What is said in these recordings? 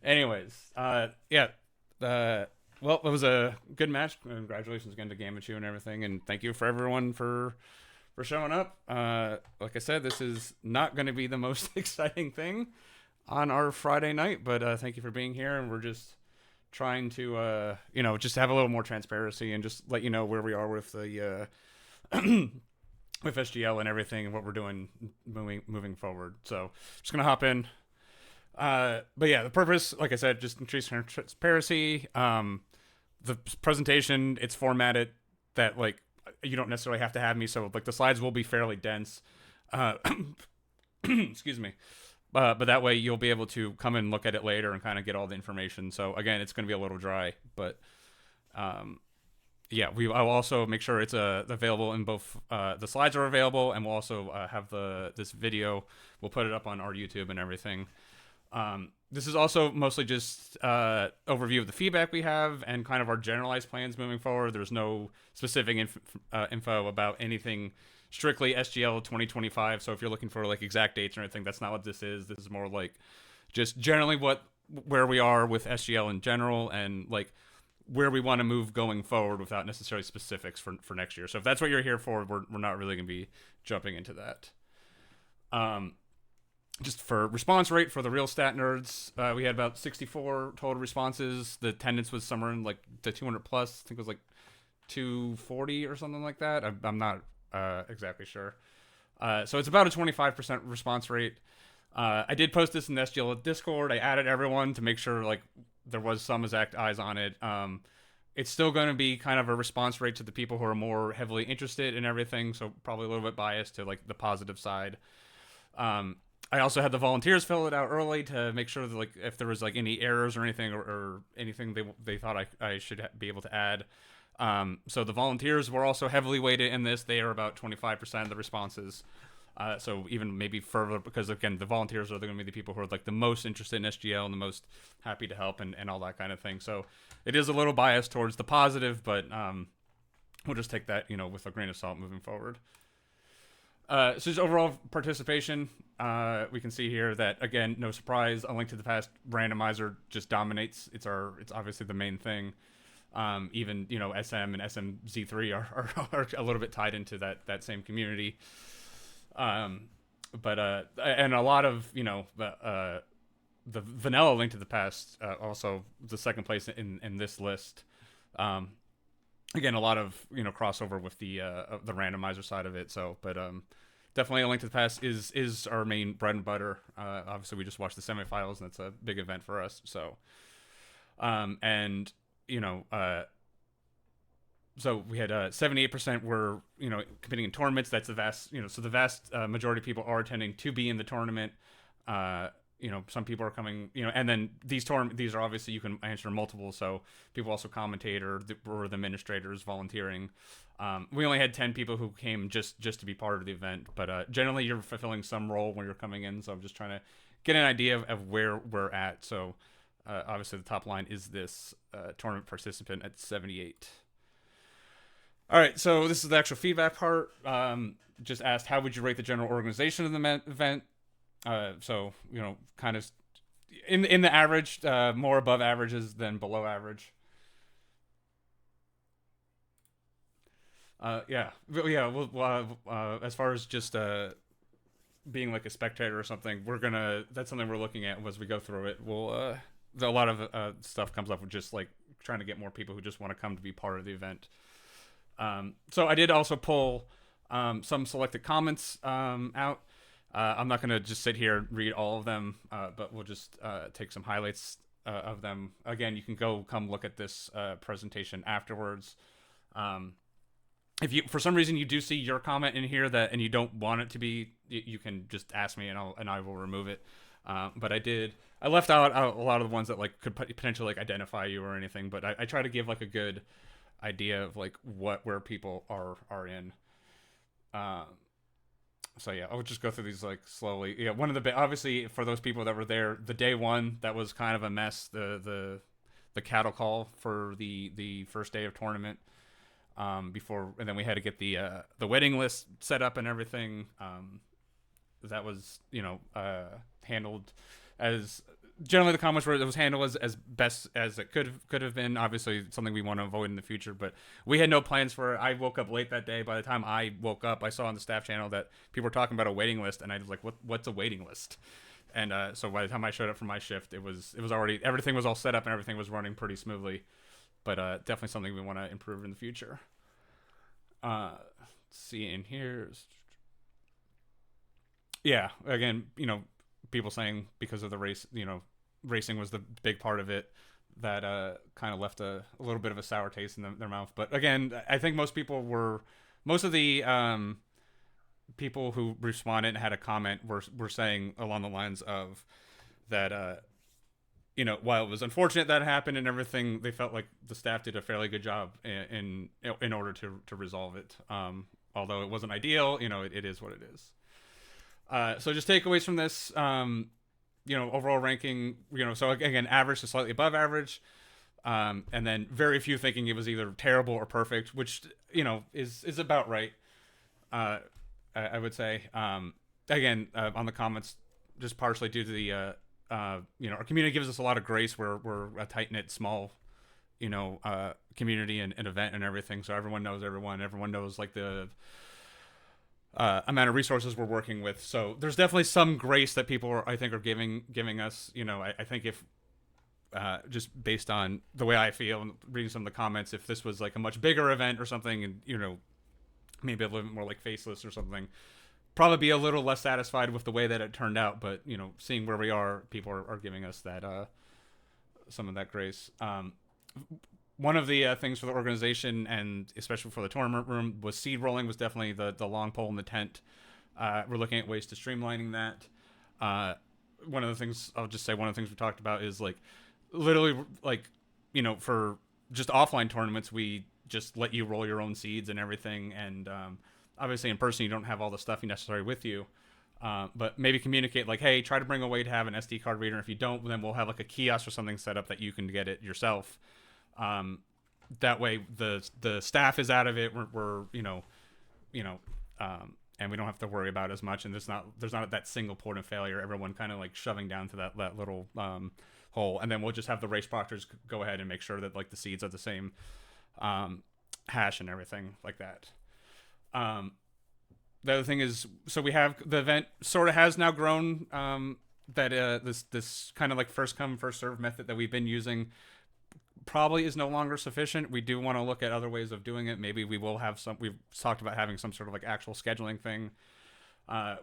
Anyways, yeah. Uh, well, it was a good match. Congratulations again to Gamachu and everything, and thank you for everyone for showing up. Like I said, this is not going to be the most exciting thing on our Friday night, but thank you for being here, and we're just trying to just have a little more transparency and just let you know where we are with the with SGL and everything and what we're doing moving forward. So just gonna hop in. But yeah, the purpose, like I said, just increase transparency. The presentation, it's formatted that like you don't necessarily have to have me, so like the slides will be fairly dense. Uh, excuse me. But that way you'll be able to come and look at it later and kind of get all the information. So again, it's going to be a little dry, but um, yeah, I'll also make sure it's available in both. The slides are available, and we'll also have this video. We'll put it up on our YouTube and everything. This is also mostly just overview of the feedback we have and kind of our generalized plans moving forward. There's no specific info about anything strictly SGL 2025. So if you're looking for like exact dates or anything, that's not what this is. This is more like just generally where we are with SGL in general and like where we want to move going forward without necessarily specifics for next year. So if that's what you're here for, we're not really going to be jumping into that. Just for response rate for the real stat nerds, we had about 64 total responses. The attendance was somewhere in like the 200 plus. I think it was like 240 or something like that. I'm not exactly sure. So it's about a 25% response rate. I did post this in the SGL Discord. I added everyone to make sure like there was some exact eyes on it. It's still going to be kind of a response rate to the people who are more heavily interested in everything. So probably a little bit biased to like the positive side. I also had the volunteers fill it out early to make sure that like if there was like any errors or anything or anything they thought I should be able to add. So the volunteers were also heavily weighted in this. They are about 25% of the responses. So even maybe further because again the volunteers are going to be the people who are like the most interested in SGL and the most happy to help and all that kind of thing. So it is a little biased towards the positive, but we'll just take that with a grain of salt moving forward. So just overall participation, we can see here that again, no surprise, a link to the past randomizer just dominates. It's obviously the main thing. Even SM and SMZ3 are a little bit tied into that same community. But and a lot of the vanilla link to the past also the second place in this list. Again, a lot of crossover with the randomizer side of it. So, but definitely a link to the past is our main bread and butter. Obviously, we just watched the semifinals, and it's a big event for us. So, and so we had 78% were competing in tournaments. That's the vast so the vast majority of people are attending to be in the tournament. Some people are coming, and then these are obviously you can answer multiple. So people also commentate or the administrators volunteering. We only had 10 people who came just to be part of the event, but generally you're fulfilling some role when you're coming in. So I'm just trying to get an idea of where we're at. So obviously the top line is this tournament participant at 78. All right, so this is the actual feedback part. Just asked, how would you rate the general organization of the event? So kind of in the average, more above averages than below average. Yeah. As far as just being like a spectator or something, that's something we're looking at as we go through it. We'll a lot of stuff comes up with just like trying to get more people who just want to come to be part of the event. So I did also pull some selected comments out. I'm not going to just sit here and read all of them, but we'll just take some highlights of them. Again, you can come look at this presentation afterwards. If you, for some reason, you do see your comment in here and you don't want it to be, you can just ask me and I will remove it. But I left out a lot of the ones that like could potentially like identify you or anything. But I try to give like a good idea of like where people are in. So yeah, I'll just go through these like slowly. Yeah, one of the obviously for those people that were there, the day one that was kind of a mess. The cattle call for the first day of tournament. Before and then we had to get the wedding list set up and everything. That was handled as generally the comments were it was handled as best as it could have been. Obviously, something we want to avoid in the future, but we had no plans for it. I woke up late that day. By the time I woke up, I saw on the staff channel that people were talking about a waiting list, and I was like, what's a waiting list? And so by the time I showed up for my shift, it was already, everything was all set up and everything was running pretty smoothly. But definitely something we want to improve in the future. Let's see in here. Yeah, again, people saying because of the race, racing was the big part of it that kind of left a little bit of a sour taste in their mouth. But again, I think most of the people who responded and had a comment were saying along the lines of that, while it was unfortunate that happened and everything, they felt like the staff did a fairly good job in order to resolve it. Although it wasn't ideal, it is what it is. So just takeaways from this, overall ranking, so again, average to slightly above average. And then very few thinking it was either terrible or perfect, which, is about right. I would say, again, on the comments, just partially due to the, our community gives us a lot of grace. We're a tight knit, small, community and event and everything. So everyone knows everyone. Everyone knows like the amount of resources we're working with. So there's definitely some grace that people I think are giving us. I think if just based on the way I feel and reading some of the comments, if this was like a much bigger event or something, and maybe a little bit more like Faceless or something, probably be a little less satisfied with the way that it turned out. But seeing where we are, people are giving us that some of that grace. One of the things for the organization, and especially for the tournament room, was seed rolling was definitely the long pole in the tent. We're looking at ways to streamlining that. One of the things we talked about is like literally like for just offline tournaments, we just let you roll your own seeds and everything, and obviously in person you don't have all the stuff necessary with you, but maybe communicate like, hey, try to bring a way to have an SD card reader. If you don't, then we'll have like a kiosk or something set up that you can get it yourself. That way the staff is out of it. We're and we don't have to worry about as much, and there's not that single point of failure, everyone kind of like shoving down to that little hole. And then we'll just have the race proctors go ahead and make sure that like the seeds are the same hash and everything like that. The other thing is, so we have the event sort of has now grown, that this kind of like first come first serve method that we've been using probably is no longer sufficient. We do want to look at other ways of doing it. Maybe we will have we've talked about having some sort of like actual scheduling thing.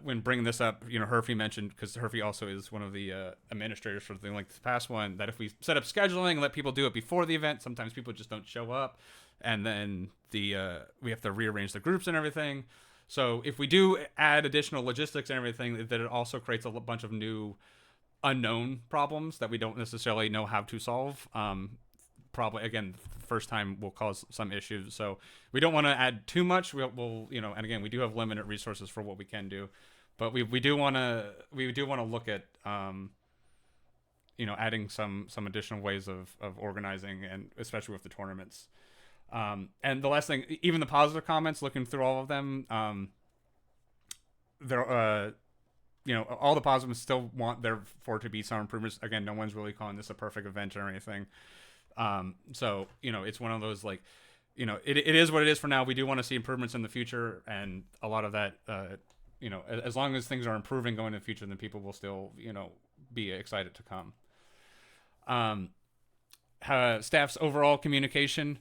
When bringing this up, Herfy mentioned, because Herfy also is one of the administrators for the thing like this past one, that if we set up scheduling and let people do it before the event, sometimes people just don't show up, and then we have to rearrange the groups and everything. So if we do add additional logistics and everything, that it also creates a bunch of new unknown problems that we don't necessarily know how to solve. Probably, again, the first time will cause some issues. So we don't want to add too much. We'll and again, we do have limited resources for what we can do, but we do want to look at adding some additional ways of organizing, and especially with the tournaments. And the last thing, even the positive comments, looking through all of them, there all the positives still want there for to be some improvements. Again, no one's really calling this a perfect event or anything. So it's one of those like, it is what it is for now. We do want to see improvements in the future, and a lot of that, as long as things are improving going in the future, then people will still, be excited to come. Staff's overall communication,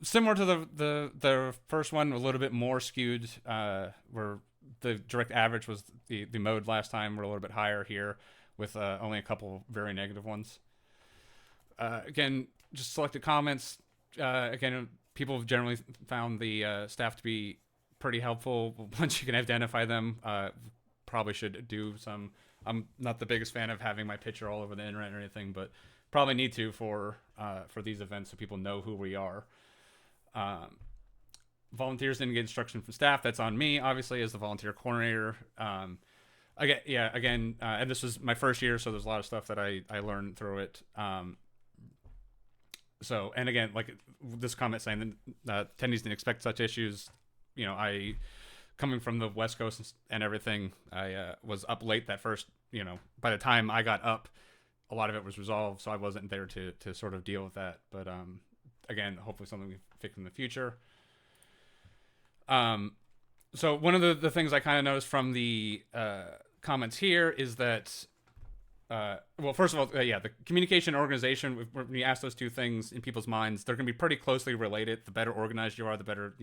similar to the first one, a little bit more skewed, where the direct average was the mode last time. We're a little bit higher here with only a couple very negative ones. Again, just selected comments. Again, people have generally found the staff to be pretty helpful. Once you can identify them, probably should do some. I'm not the biggest fan of having my picture all over the internet or anything, but probably need to for these events so people know who we are. Volunteers didn't get instruction from staff. That's on me, obviously, as the volunteer coordinator. Again, and this was my first year, so there's a lot of stuff that I learned through it. So, and again, like this comment saying that attendees didn't expect such issues. I, coming from the West Coast and everything, I was up late that first, by the time I got up, a lot of it was resolved, so I wasn't there to sort of deal with that. But again, hopefully something we fix in the future. So one of the things I kind of noticed from the comments here is that, well, first of all, yeah, the communication and organization, when you ask those two things in people's minds, they're going to be pretty closely related. The better organized you are, the better,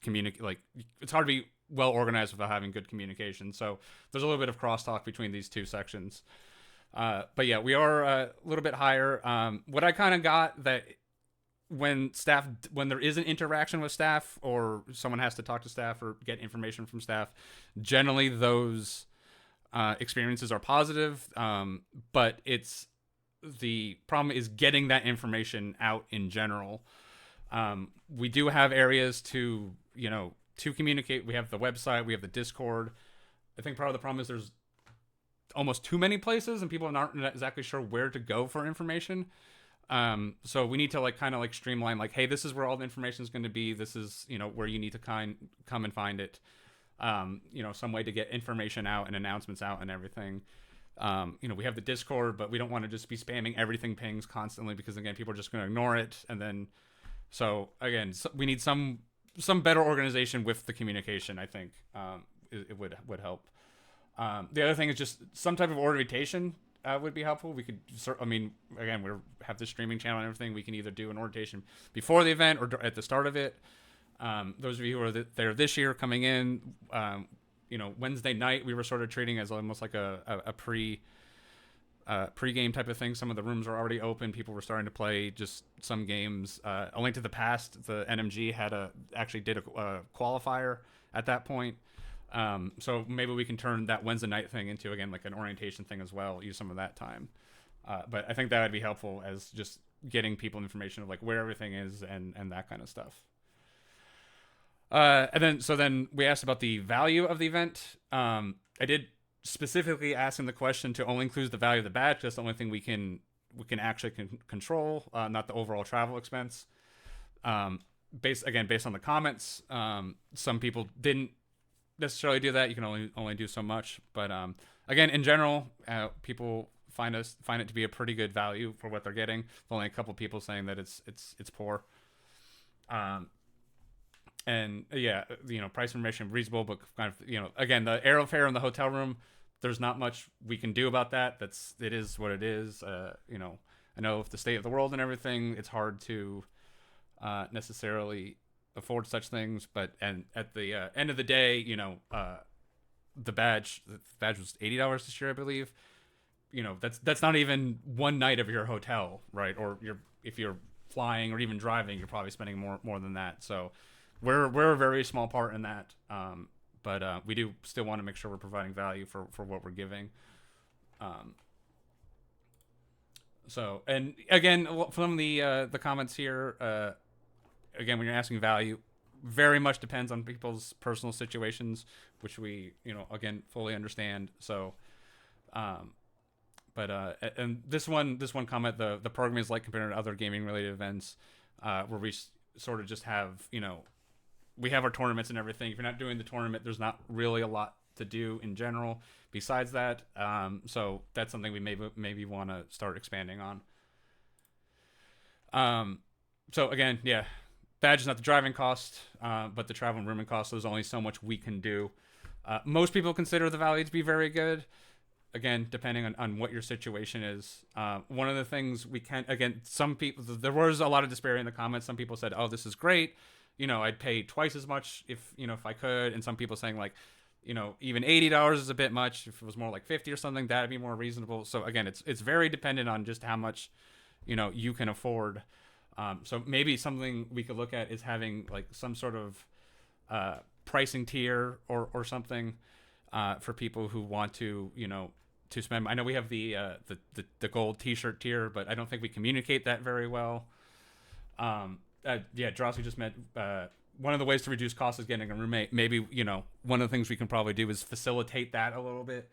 communicate. Like, it's hard to be well organized without having good communication. So there's a little bit of crosstalk between these two sections. But yeah, we are a little bit higher. What I kind of got that when there is an interaction with staff, or someone has to talk to staff or get information from staff, generally those experiences are positive. But the problem is getting that information out in general. We do have areas to communicate. We have the website, we have the Discord. I think part of the problem is there's almost too many places and people aren't exactly sure where to go for information. So we need to kind of streamline, hey, this is where all the information is going to be. This is, where you need to come and find it. Some way to get information out and announcements out and everything. We have the Discord, but we don't want to just be spamming everything pings constantly, because again, people are just going to ignore it. And then, so again, we need some better organization with the communication. I think, it would help. The other thing is just some type of orientation would be helpful. We could, again, we have the streaming channel and everything. We can either do an orientation before the event or at the start of it. Those of you who are there this year coming in, Wednesday night, we were sort of treating as almost like a pre-game type of thing. Some of the rooms were already open. People were starting to play just some games. A Link to the Past, the NMG actually did a qualifier at that point. So maybe we can turn that Wednesday night thing into, again, an orientation thing as well, use some of that time. But I think that would be helpful as just getting people information of where everything is and that kind of stuff. And then we asked about the value of the event. I did specifically ask in the question to only include the value of the badge. That's the only thing we can actually control, not the overall travel expense. Based on the comments, some people didn't necessarily do that. You can only do so much, but again, in general, people find it to be a pretty good value for what they're getting. There's only a couple people saying that it's poor. And yeah, price information reasonable, but kind of, again, the airfare in the hotel room, there's not much we can do about that. It is what it is. I know with the state of the world and everything, it's hard to necessarily afford such things, but at the end of the day, the badge was $80 this year, I believe. That's not even one night of your hotel, right? Or if you're flying or even driving, you're probably spending more than that. So we're a very small part in that, but we do still want to make sure we're providing value for what we're giving. So, and again, from the comments here, again, when you're asking value, very much depends on people's personal situations, which we, again, fully understand. So, but and this one comment, the program is compared to other gaming related events, where we sort of just have, we have our tournaments and everything. If you're not doing the tournament, there's not really a lot to do in general besides that. So that's something we maybe want to start expanding on. So again, yeah, badge is not the driving cost, but the travel and rooming cost. There's only so much we can do. Most people consider the value to be very good. Again, depending on what your situation is. One of the things we can, again, some people, there was a lot of disparity in the comments. Some people said, oh, this is great. I'd pay twice as much if I could. And some people saying even $80 is a bit much. If it was more like 50 or something, that'd be more reasonable. So again, it's very dependent on just how much, you can afford. So maybe something we could look at is having some sort of pricing tier or something for people who want to to spend. I know we have the gold T-shirt tier, but I don't think we communicate that very well. Yeah, Drosky just meant one of the ways to reduce costs is getting a roommate. Maybe one of the things we can probably do is facilitate that a little bit.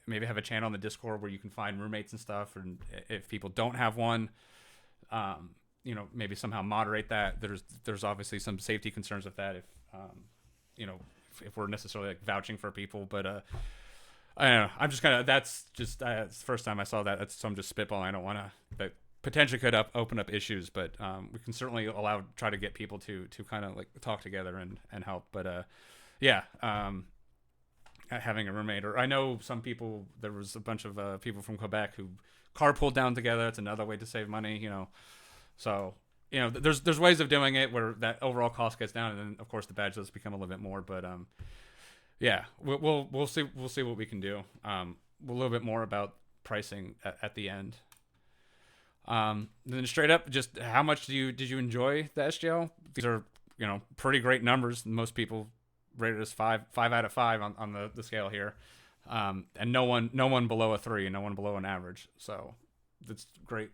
Maybe have a channel on the Discord where you can find roommates and stuff, and if people don't have one, maybe somehow moderate that. There's obviously some safety concerns with that if we're necessarily vouching for people, but I don't know. I'm just kind of, that's just, it's the first time I saw that. So I'm just spitballing. I don't want to, that potentially could open up issues, but we can certainly try to get people to kind of like talk together and help. But yeah, having a roommate, or I know some people, there was a bunch of people from Quebec who carpooled down together. It's another way to save money, So, there's ways of doing it where that overall cost gets down, and then of course the badge does become a little bit more. But yeah, we'll see what we can do. A little bit more about pricing at the end. Then straight up, just how much did you enjoy the SGL? These are pretty great numbers. Most people rated as five out of 5 on the scale here, and no one below a 3, no one below an average. So that's great.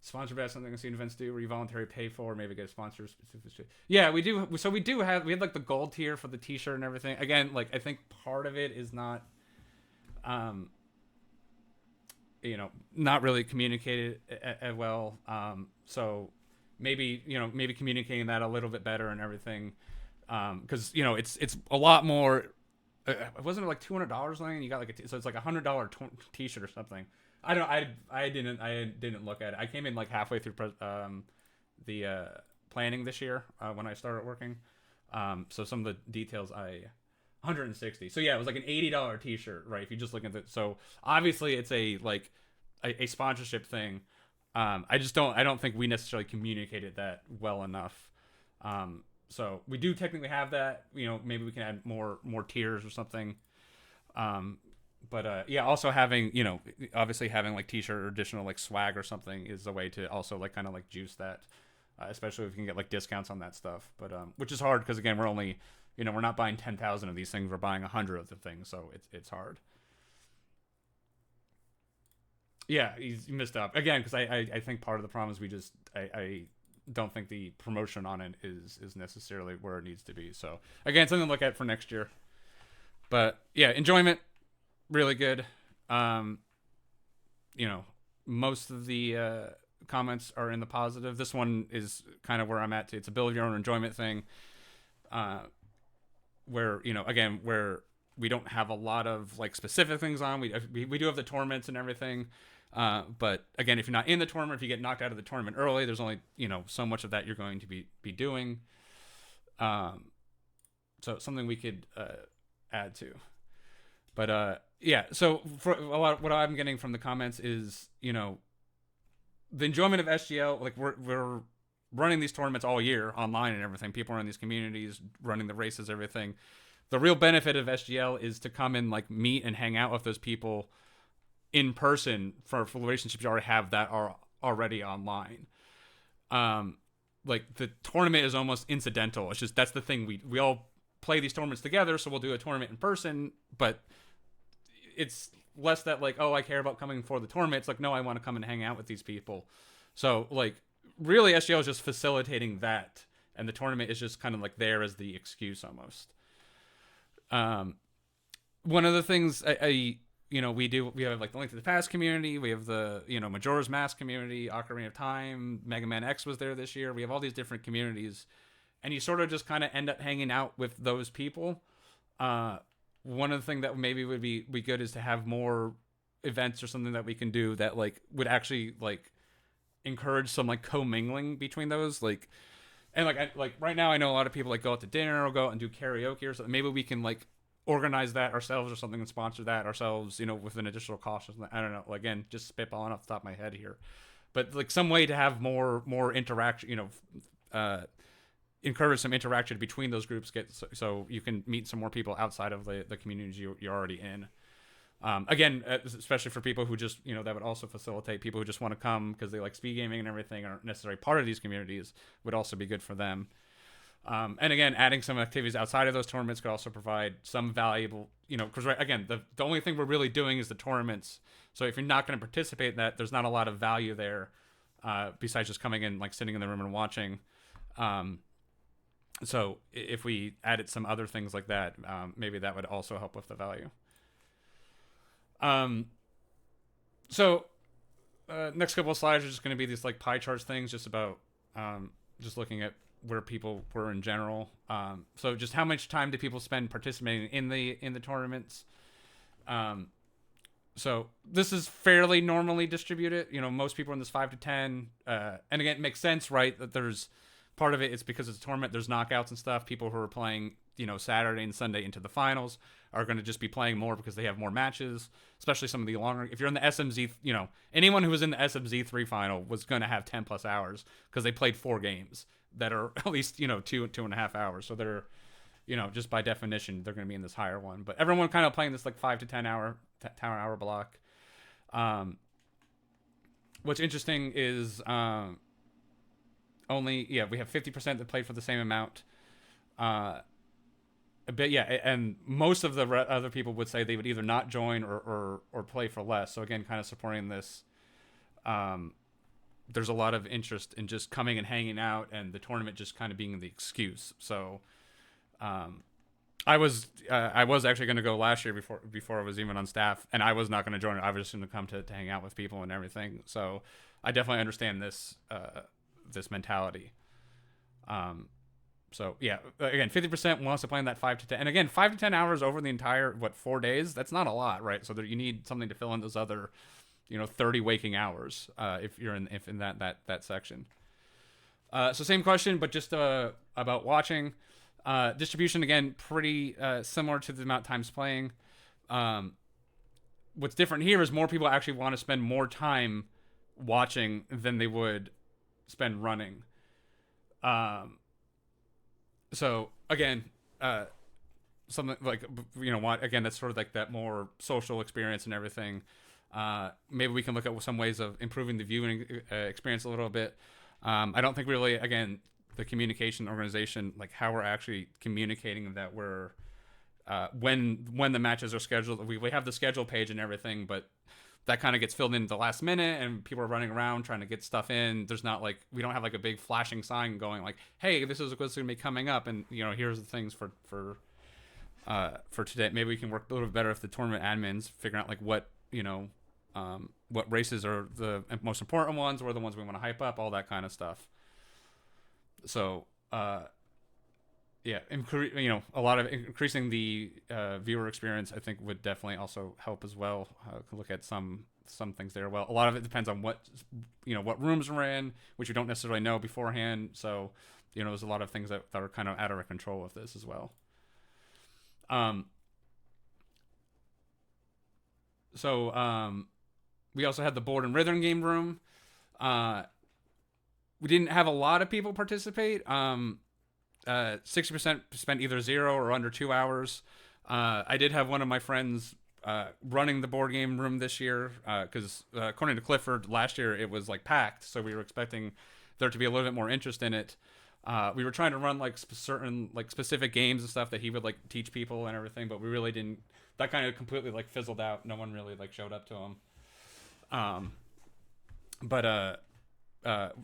Sponsor badge, something I've seen events do where you voluntarily pay for, maybe get a sponsor specific. We had like the gold tier for the t-shirt and everything. Again, like I think part of it is not not really communicated well. So maybe communicating that a little bit better and everything. Cause it's a lot more, wasn't it like $200 Lang? You got like so it's like $100 t-shirt or something. I didn't look at it. I came in like halfway through the planning this year when I started working. So some of the details 160. So yeah, it was like an $80 t-shirt, right? If you just look at it. So obviously it's a sponsorship thing. I don't think we necessarily communicated that well enough. So we do technically have that, maybe we can add more tiers or something. But yeah, also having, obviously having like t-shirt or additional like swag or something is a way to also like kind of like juice that, especially if you can get like discounts on that stuff. But which is hard because again, we're only, we're not buying 10,000 of these things. We're buying 100 of the things. So it's hard. Yeah, you missed out again because I think part of the problem is I don't think the promotion on it is necessarily where it needs to be. So again, something to look at for next year. But yeah, enjoyment. Really good. Most of the comments are in the positive. This one is kind of where I'm at too. It's a build your own enjoyment thing. Where where we don't have a lot of like specific things on. We do have the tournaments and everything. But again, if you're not in the tournament, if you get knocked out of the tournament early, there's only so much of that you're going to be doing. So something we could add to. But yeah, so for a lot, what I'm getting from the comments is, the enjoyment of SGL. Like we're running these tournaments all year online and everything. People are in these communities running the races, everything. The real benefit of SGL is to come and like meet and hang out with those people in person for relationships you already have that are already online. Like the tournament is almost incidental. It's just that's the thing. We all play these tournaments together, so we'll do a tournament in person, but it's less that like, oh, I care about coming for the tournament. It's like, no, I want to come and hang out with these people. So like really SGL is just facilitating that, and the tournament is just kind of like there as the excuse almost. One of the things we have like the Link to the Past community, we have the Majora's Mask community, Ocarina of Time, Mega Man X was there this year. We have all these different communities, and you sort of just kind of end up hanging out with those people. One of the things that maybe would be good is to have more events or something that we can do that like would actually like encourage some like commingling between those, like, and like right now I know a lot of people like go out to dinner or go out and do karaoke or something. Maybe we can like organize that ourselves or something and sponsor that ourselves, with an additional cost or something. I don't know. Again, just spitballing off the top of my head here, but like some way to have more interaction, encourage some interaction between those groups, so you can meet some more people outside of the communities you're already in. Again, especially for people who just, that would also facilitate people who just want to come because they like SpeedGaming and everything, aren't necessarily part of these communities, would also be good for them. And again, adding some activities outside of those tournaments could also provide some valuable, because again, the only thing we're really doing is the tournaments. So if you're not going to participate in that, there's not a lot of value there, besides just coming in, like sitting in the room and watching. So if we added some other things like that, maybe that would also help with the value. So next couple of slides are just going to be these like pie charts things, just about just looking at where people were in general. So just how much time do people spend participating in the tournaments? So this is fairly normally distributed. Most people are in this 5 to 10. And again, it makes sense, right? That there's part of it. It's because it's a tournament. There's knockouts and stuff. People who are playing, Saturday and Sunday into the finals are going to just be playing more because they have more matches. Especially some of the longer. If you're in the SMZ, anyone who was in the SMZ3 final was going to have 10+ hours because they played 4 games that are at least 2.5 hours. So they're just by definition, they're going to be in this higher one. But everyone kind of playing this like 5 to 10 hour block. What's interesting is we have 50% that played for the same amount. But yeah, and most of the other people would say they would either not join or play for less. So again, kind of supporting this. There's a lot of interest in just coming and hanging out, and the tournament just kind of being the excuse. So. I was actually going to go last year before I was even on staff, and I was not going to join it. I was just going to come to hang out with people and everything. So I definitely understand this mentality. So yeah, again, 50% wants to play in that 5 to 10, and again, 5 to 10 hours over the entire 4 days. That's not a lot, right? So you need something to fill in those other 30 waking hours if you're in that section. So same question, but just about watching. Distribution, again, pretty similar to the amount of times playing. What's different here is more people actually want to spend more time watching than they would spend running. So again, something like again, that's sort of like that more social experience and everything. Maybe we can look at some ways of improving the viewing experience a little bit. I don't think really, again, the communication organization, like how we're actually communicating that we're when the matches are scheduled. We have the schedule page and everything, but that kind of gets filled in at the last minute, and people are running around trying to get stuff in. There's not like, we don't have like a big flashing sign going like, hey, this is what's going to be coming up, and here's the things for today. Maybe we can work a little bit better if the tournament admins figure out like what races are the most important ones, or the ones we want to hype up, all that kind of stuff. So, yeah, a lot of increasing the viewer experience, I think, would definitely also help as well. Look at some things there. Well, a lot of it depends on what rooms we're in, which we don't necessarily know beforehand. So, there's a lot of things that are kind of out of our control with this as well. We also had the board and rhythm game room. We didn't have a lot of people participate. 60% spent either 0 or under 2 hours. I did have one of my friends running the board game room this year because according to Clifford, last year it was like packed, so we were expecting there to be a little bit more interest in it. We were trying to run like certain like specific games and stuff that he would like teach people and everything, but we really didn't. That kind of completely like fizzled out. No one really like showed up to him.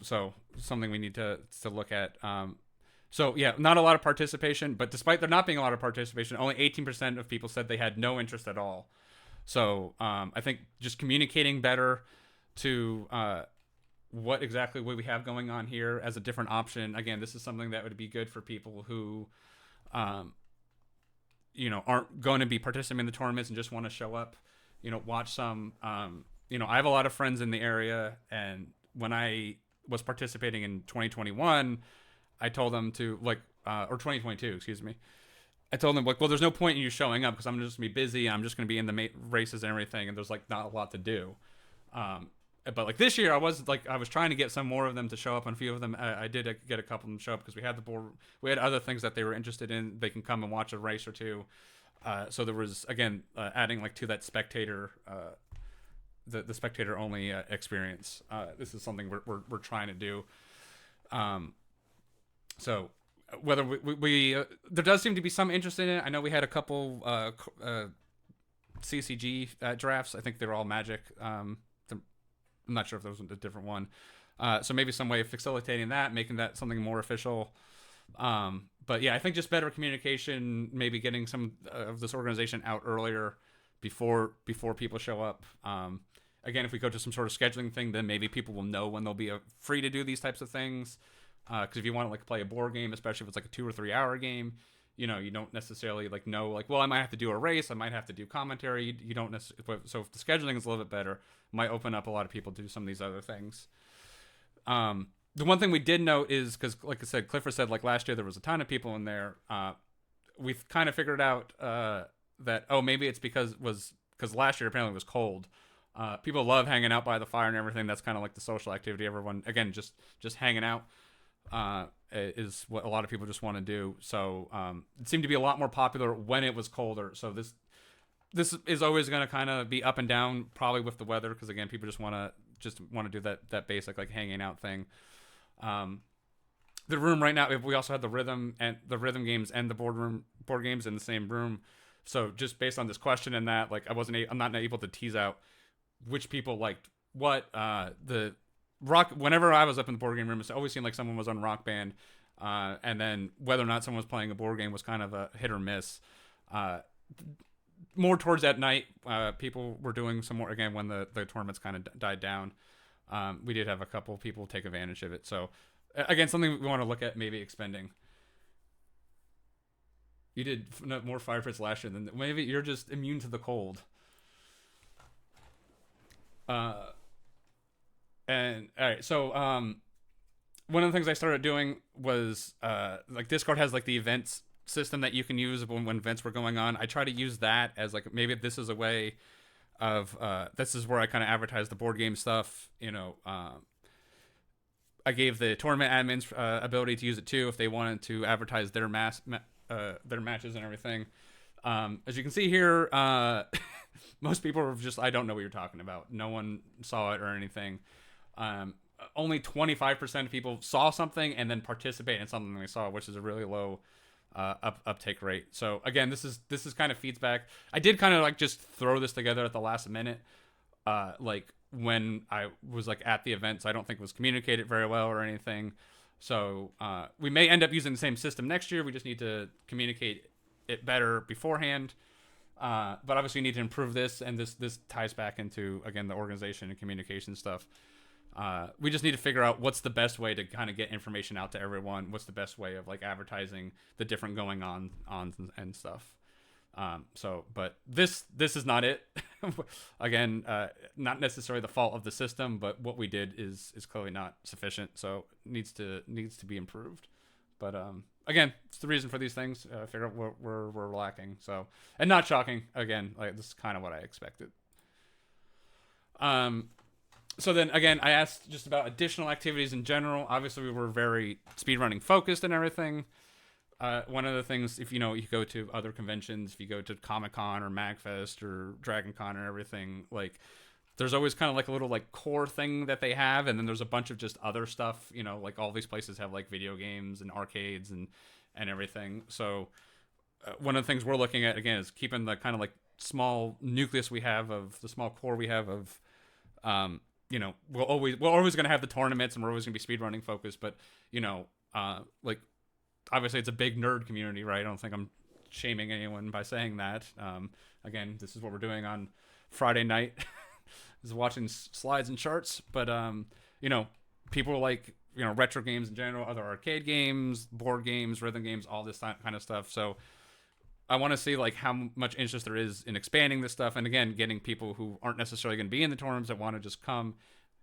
So something we need to look at. So yeah, not a lot of participation, but despite there not being a lot of participation, only 18% of people said they had no interest at all. So I think just communicating better to what exactly we have going on here as a different option. Again, this is something that would be good for people who aren't going to be participating in the tournaments and just want to show up, watch some. I have a lot of friends in the area, and when I was participating in 2021, I told them to or 2022, excuse me. I told them well, there's no point in you showing up because I'm just gonna be busy. And I'm just gonna be in the races and everything, and there's like not a lot to do. But like this year, I was trying to get some more of them to show up, and a few of them I did get a couple of them to show up because we had the board. We had other things that they were interested in. They can come and watch a race or two. So there was again adding like to that spectator. The spectator only experience. This is something we're trying to do. So whether we there does seem to be some interest in it. I know we had a couple CCG drafts. I think they're all Magic. I'm not sure if there was a different one. So maybe some way of facilitating that, making that something more official. But yeah, I think just better communication, maybe getting some of this organization out earlier before people show up. Again, if we go to some sort of scheduling thing, then maybe people will know when they'll be free to do these types of things. Because if you want to like play a board game, especially if it's like a 2 or 3 hour game, you don't necessarily like know like, well, I might have to do a race, I might have to do commentary. You don't necessarily. So if the scheduling is a little bit better, it might open up a lot of people to do some of these other things. The one thing we did note is because, like I said, Clifford said like last year there was a ton of people in there. We've kind of figured out that maybe it's because last year apparently it was cold. People love hanging out by the fire and everything. That's kind of like the social activity. Everyone again just hanging out is what a lot of people just want to do. So it seemed to be a lot more popular when it was colder. So this is always going to kind of be up and down, probably with the weather, because again, people just want to do that basic like hanging out thing. The room right now, we also had the rhythm games and the board games in the same room. So just based on this question and that, like I'm not able to tease out which people liked what. The rock, whenever I was up in the board game room, it always seemed like someone was on Rock Band, and then whether or not someone was playing a board game was kind of a hit or miss. More towards that night, people were doing some more again when the tournaments kind of died down. We did have a couple people take advantage of it. So again, something we want to look at maybe expending. You did more fire pits last year than maybe you're just immune to the cold. And all right, so one of the things I started doing was like Discord has like the events system that you can use when events were going on. I try to use that as like maybe this is a way of this is where I kind of advertise the board game stuff. I gave the tournament admins ability to use it too if they wanted to advertise their matches and everything. As you can see here, most people were just, I don't know what you're talking about. No one saw it or anything. Only 25% of people saw something and then participate in something they saw, which is a really low uptake rate. So again, this is kind of feedback. I did kind of like just throw this together at the last minute, like when I was like at the event, so I don't think it was communicated very well or anything. So we may end up using the same system next year. We just need to communicate it better beforehand. But obviously, we need to improve this, and this ties back into again the organization and communication stuff. We just need to figure out what's the best way to kind of get information out to everyone. What's the best way of like advertising the different going on and stuff. But this is not it. Again, not necessarily the fault of the system, but what we did is clearly not sufficient. So it needs to be improved. But again, it's the reason for these things. Figure out where we're lacking. So, and not shocking. Again, like this is kind of what I expected. So then again, I asked just about additional activities in general. Obviously, we were very speedrunning focused and everything. One of the things, if you go to other conventions, if you go to Comic-Con or MagFest or DragonCon and everything, like there's always kind of like a little like core thing that they have, and then there's a bunch of just other stuff. Like all these places have like video games and arcades and everything. So one of the things we're looking at again is keeping the kind of like small nucleus we have of the small core we have of we're always going to have the tournaments and we're always going to be speedrunning focused, but like obviously it's a big nerd community, right? I don't think I'm shaming anyone by saying that. Again, this is what we're doing on Friday night is watching slides and charts, but people like retro games in general, other arcade games, board games, rhythm games, all this kind of stuff. So I want to see like how much interest there is in expanding this stuff, and again, getting people who aren't necessarily going to be in the tournaments that want to just come,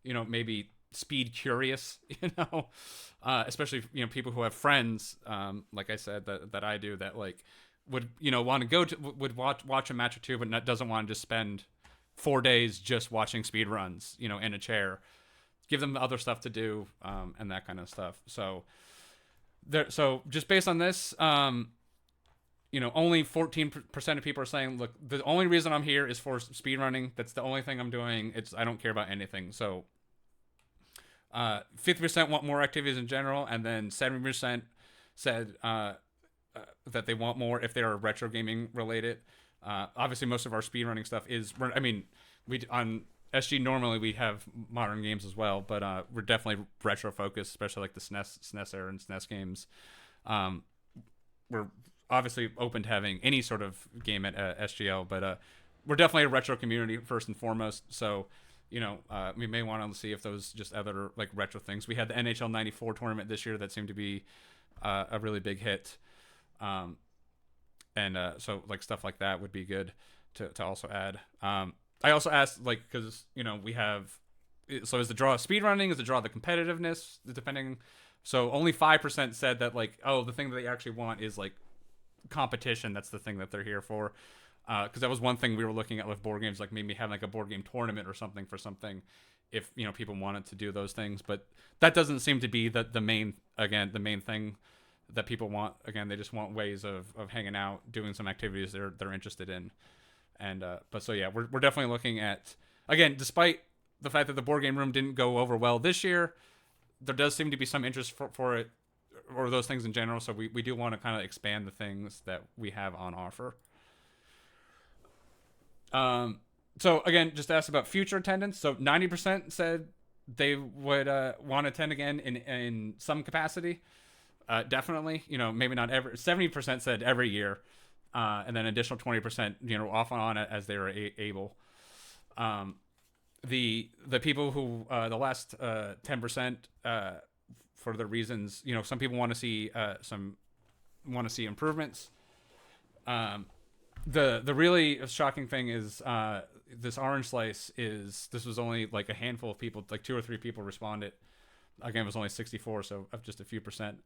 maybe speed curious, especially people who have friends, like I said that I do, that like would want to go to would watch a match or two, but doesn't want to just spend 4 days just watching speed runs, in a chair. Give them other stuff to do, and that kind of stuff. So just based on this, only 14% of people are saying, look, the only reason I'm here is for speedrunning. That's the only thing I'm doing. I don't care about anything. So 50% want more activities in general, and then 70% said that they want more if they are retro gaming related. Obviously, most of our speedrunning stuff is, we on SG normally we have modern games as well, but we're definitely retro focused, especially like the SNES era and SNES games. We're obviously open to having any sort of game at SGL, but we're definitely a retro community first and foremost. So we may want to see if those just other like retro things. We had the NHL '94 tournament this year that seemed to be a really big hit. and so like stuff like that would be good to also add. I also asked like because we have so is the draw speedrunning, is the draw the competitiveness depending. So only 5% said that like the thing that they actually want is like competition. That's the thing that they're here for. Because that was one thing we were looking at with board games, like maybe having like a board game tournament or something for something, if people wanted to do those things. But that doesn't seem to be the main thing that people want. Again, they just want ways of hanging out, doing some activities they're interested in. And but so yeah, we're definitely looking at, again, despite the fact that the board game room didn't go over well this year, there does seem to be some interest for it, or those things in general. So we do want to kind of expand the things that we have on offer. So again, just asked about future attendance. So 90% said they would want to attend again in some capacity. Definitely, maybe not every. 70% said every year, and then additional 20%, off and on as they were able. The people who the last 10%, for the reasons, some people want to see improvements. The really shocking thing is this orange slice this was only like a handful of people, like 2 or 3 people responded. Again, it was only 64, so of just a few percent.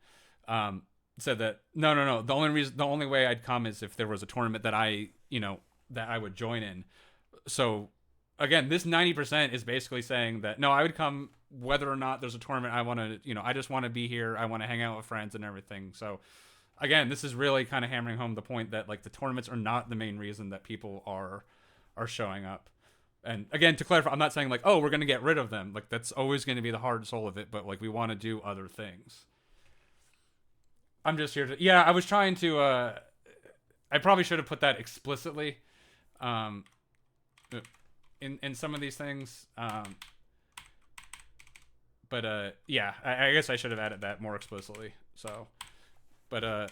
Said that no. The only way I'd come is if there was a tournament that I would join in. So again, this 90% is basically saying that no, I would come whether or not there's a tournament. I want to, I just want to be here. I want to hang out with friends and everything. So again, this is really kind of hammering home the point that like the tournaments are not the main reason that people are showing up. And again, to clarify, I'm not saying like, oh, we're going to get rid of them. Like that's always going to be the hard soul of it. But like we want to do other things. I'm just here to, I was trying to, I probably should have put that explicitly in some of these things. But I guess I should have added that more explicitly. So, but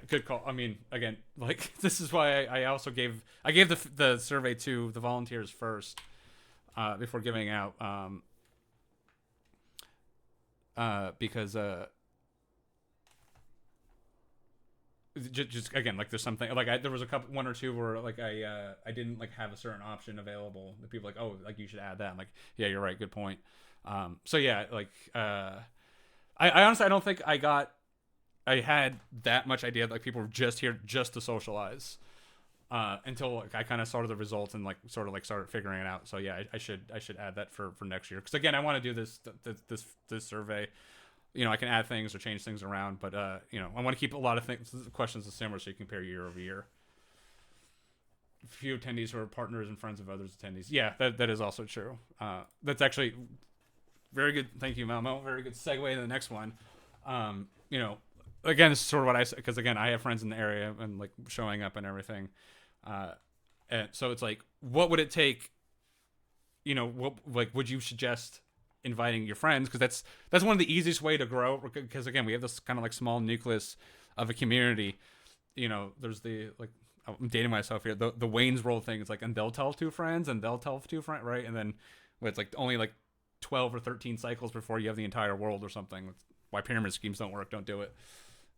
good call. I mean, again, like this is why I also gave the survey to the volunteers first, before giving out, because just again, like there's something like there was one or two where like I didn't like have a certain option available. The people like, oh, like you should add that. I'm like, yeah, you're right, good point. So yeah, like I honestly I don't think I had that much idea that like people were just here just to socialize, until like I kind of saw the results and like sort of like started figuring it out. So yeah, I should add that for next year, because again I want to do this survey. I can add things or change things around, but I want to keep a lot of questions similar so you compare year over year. A few attendees who are partners and friends of others attendees. Yeah, that is also true. That's actually very good. Thank you, Malmo. Very good segue to the next one. Again, this is sort of what I said, because again, I have friends in the area and like showing up and everything. And so it's like, what would it take? What like would you suggest inviting your friends? Because that's one of the easiest way to grow, because again we have this kind of like small nucleus of a community. There's the like, I'm dating myself here, the Wayne's World thing. It's like, and they'll tell 2 friends and they'll tell 2 friends, right? And then it's like only like 12 or 13 cycles before you have the entire world or something. That's why pyramid schemes don't work. Don't do it.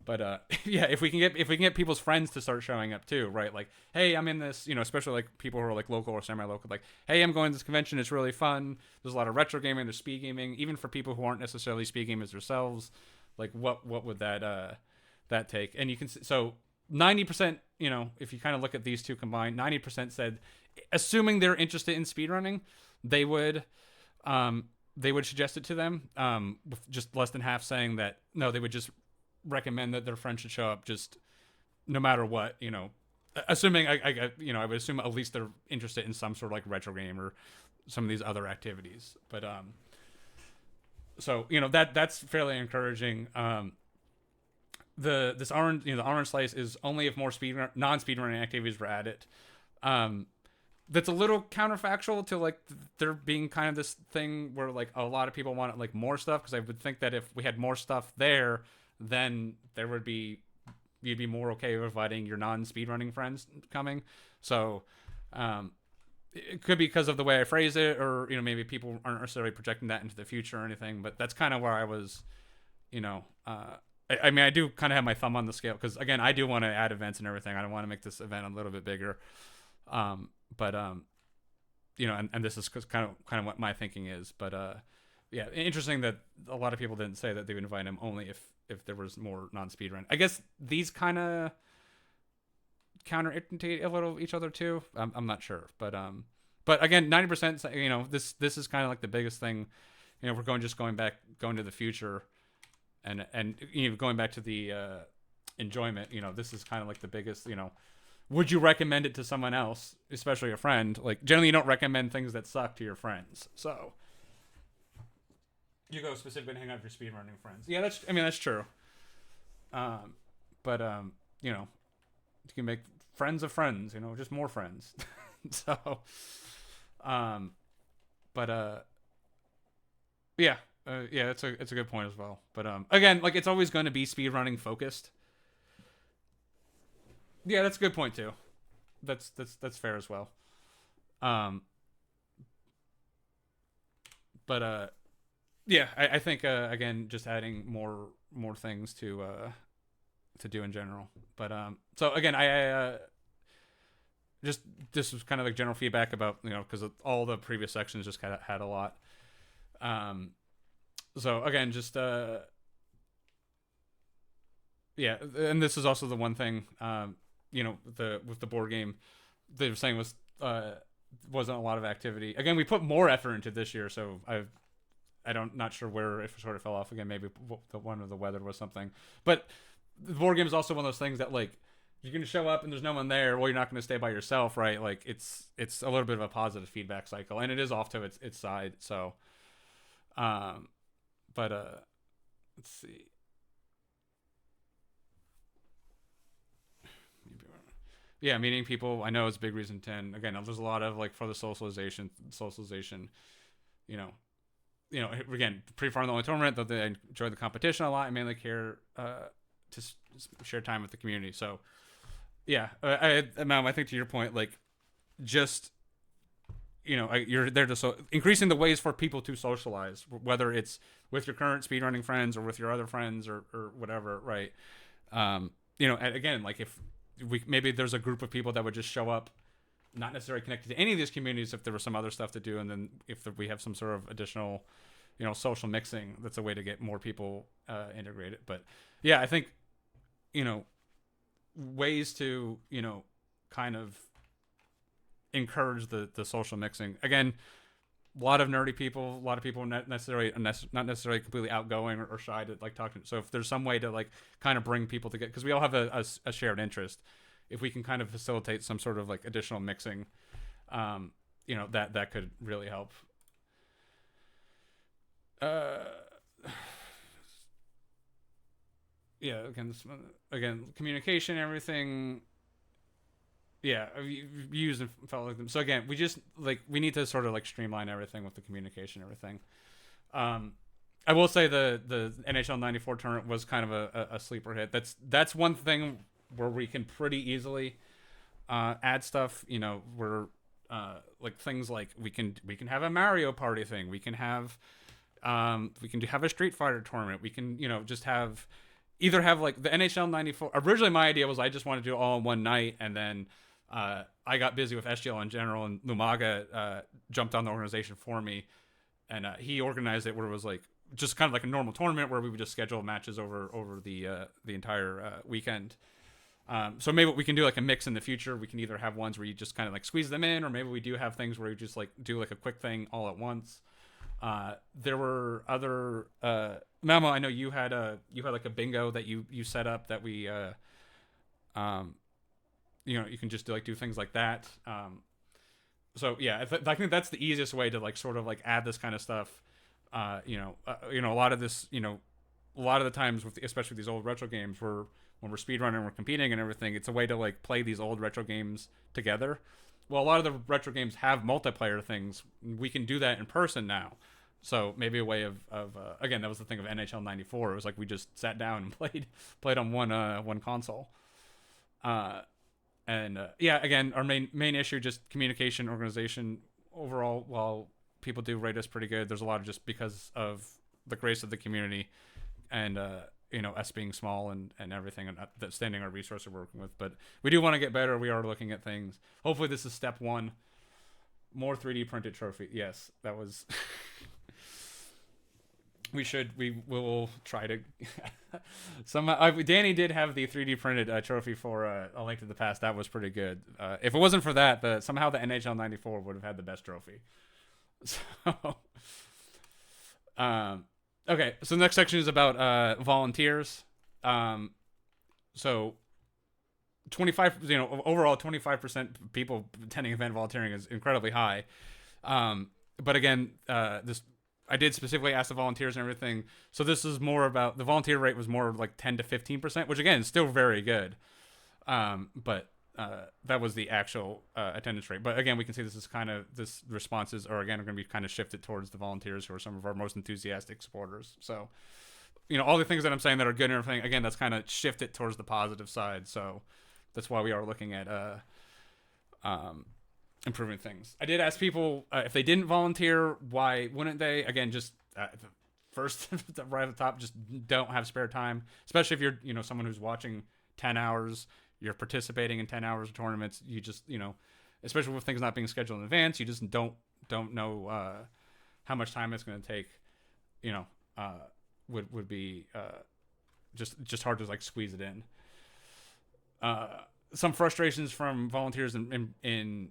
But yeah, if we can get people's friends to start showing up too, right? Like, hey, I'm in this, especially like people who are like local or semi-local, like, hey, I'm going to this convention, it's really fun, there's a lot of retro gaming, there's speed gaming, even for people who aren't necessarily speed gamers themselves. Like what would that take? And you can, so 90%, if you kind of look at these two combined, 90% said, assuming they're interested in speedrunning, they would suggest it to them, with just less than half saying that no, they would just recommend that their friends should show up just no matter what. Assuming I would assume at least they're interested in some sort of like retro game or some of these other activities. But so that's fairly encouraging. The orange slice is only if more non-speedrunning activities were added. That's a little counterfactual to like there being kind of this thing where like a lot of people want like more stuff, because I would think that if we had more stuff there, then you'd be more okay with inviting your non-speedrunning friends coming. So it could be because of the way I phrase it, or maybe people aren't necessarily projecting that into the future or anything. But that's kind of where I was I mean, I do kind of have my thumb on the scale because again, I do want to add events and everything. I want to make this event a little bit bigger. But you know, and this is kind of what my thinking is. But yeah, interesting that a lot of people didn't say that they would invite him only if there was more non-speedrun. I guess these kind of counter-indicate a little each other too. I'm not sure, but again, 90%. You know, this is kind of like the biggest thing. You know, we're going to the future, and you know, going back to the enjoyment. You know, this is kind of like the biggest. You know, would you recommend it to someone else, especially a friend? Like generally, you don't recommend things that suck to your friends. So you go specifically to hang out with your speedrunning friends. Yeah, that's true. But you know, you can make friends of friends. You know, just more friends. So, but yeah, yeah, it's a good point as well. But again, like it's always going to be speedrunning focused. Yeah, that's a good point too. That's fair as well. Um, but yeah, I think again, just adding more things to do in general. But so again, I just this was kind of like general feedback about you know because all the previous sections just kind of had a lot. So again, just yeah, and this is also the one thing you know with the board game they were saying was wasn't a lot of activity. Again, we put more effort into this year, so I don't not sure where if it sort of fell off again. Maybe the one of the weather was something, but the board game is also one of those things that like you're gonna show up and there's no one there. Well, you're not gonna stay by yourself, right? Like it's a little bit of a positive feedback cycle, and it is off to its side. So, but let's see. Yeah, meeting people I know is a big reason 10. Again, there's a lot of like for the socialization, you know, again, pre-farm the only tournament, though they enjoy the competition a lot. I mainly care to share time with the community. So, yeah, I think to your point, like, just you know, you're there to increasing the ways for people to socialize, whether it's with your current speedrunning friends or with your other friends or whatever, right? You know, and again, like if maybe there's a group of people that would just show up not necessarily connected to any of these communities if there was some other stuff to do, and then if we have some sort of additional you know social mixing, that's a way to get more people integrated. But yeah, I think you know ways to you know kind of encourage the social mixing. Again, a lot of nerdy people, a lot of people not necessarily completely outgoing or shy to like talk to. So if there's some way to like kind of bring people together, because we all have a shared interest, if we can kind of facilitate some sort of like additional mixing, you know that could really help. Yeah, again, communication, everything. Yeah, use and felt like them. So again, we need to sort of like streamline everything with the communication, and everything. I will say the NHL '94 tournament was kind of a sleeper hit. That's one thing where we can pretty easily add stuff. You know, we're like things like we can have a Mario Party thing. We can have a Street Fighter tournament. We can just have either have like the NHL '94. Originally, my idea was I just wanted to do it all in one night, and then I got busy with SGL in general, and Lumaga jumped on the organization for me, and he organized it where it was like just kind of like a normal tournament where we would just schedule matches over the entire weekend. So maybe we can do like a mix in the future. We can either have ones where you just kind of like squeeze them in, or maybe we do have things where you just like do like a quick thing all at once. There were other Mamo, I know you had like a bingo that you set up that we you can just do things like that. So yeah, I think that's the easiest way to like sort of like add this kind of stuff. A lot of this, a lot of the times especially with these old retro games when we're speedrunning, we're competing and everything, it's a way to like play these old retro games together. Well, a lot of the retro games have multiplayer things. We can do that in person now. So maybe a way of again, that was the thing of NHL '94. It was like we just sat down and played on one console. Yeah, again, our main issue just communication, organization overall. While people do rate us pretty good, there's a lot of just because of the grace of the community, and us being small and everything, and the standing our resources we're working with. But we do want to get better. We are looking at things. Hopefully this is step one. More 3D printed trophy. Yes, that was. We will try to. Danny did have the 3D printed trophy for A Link to the Past. That was pretty good. If it wasn't for that, somehow the NHL 94 would have had the best trophy. So, okay. So the next section is about volunteers. So 25, overall 25% people attending event volunteering is incredibly high. But again, I did specifically ask the volunteers and everything. So this is more about the volunteer rate was more like 10 to 15%, which again is still very good. But that was the actual attendance rate. But again, we can see this responses are again going to be kind of shifted towards the volunteers, who are some of our most enthusiastic supporters. So, all the things that I'm saying that are good and everything, again, that's kind of shifted towards the positive side. So that's why we are looking at improving things. I did ask people if they didn't volunteer, why wouldn't they? Again, just first right at the top, just don't have spare time, especially if you're someone who's watching 10 hours, you're participating in 10 hours of tournaments. You just especially with things not being scheduled in advance, you just don't know how much time it's going to take. Would be just hard to like squeeze it in. Some frustrations from volunteers in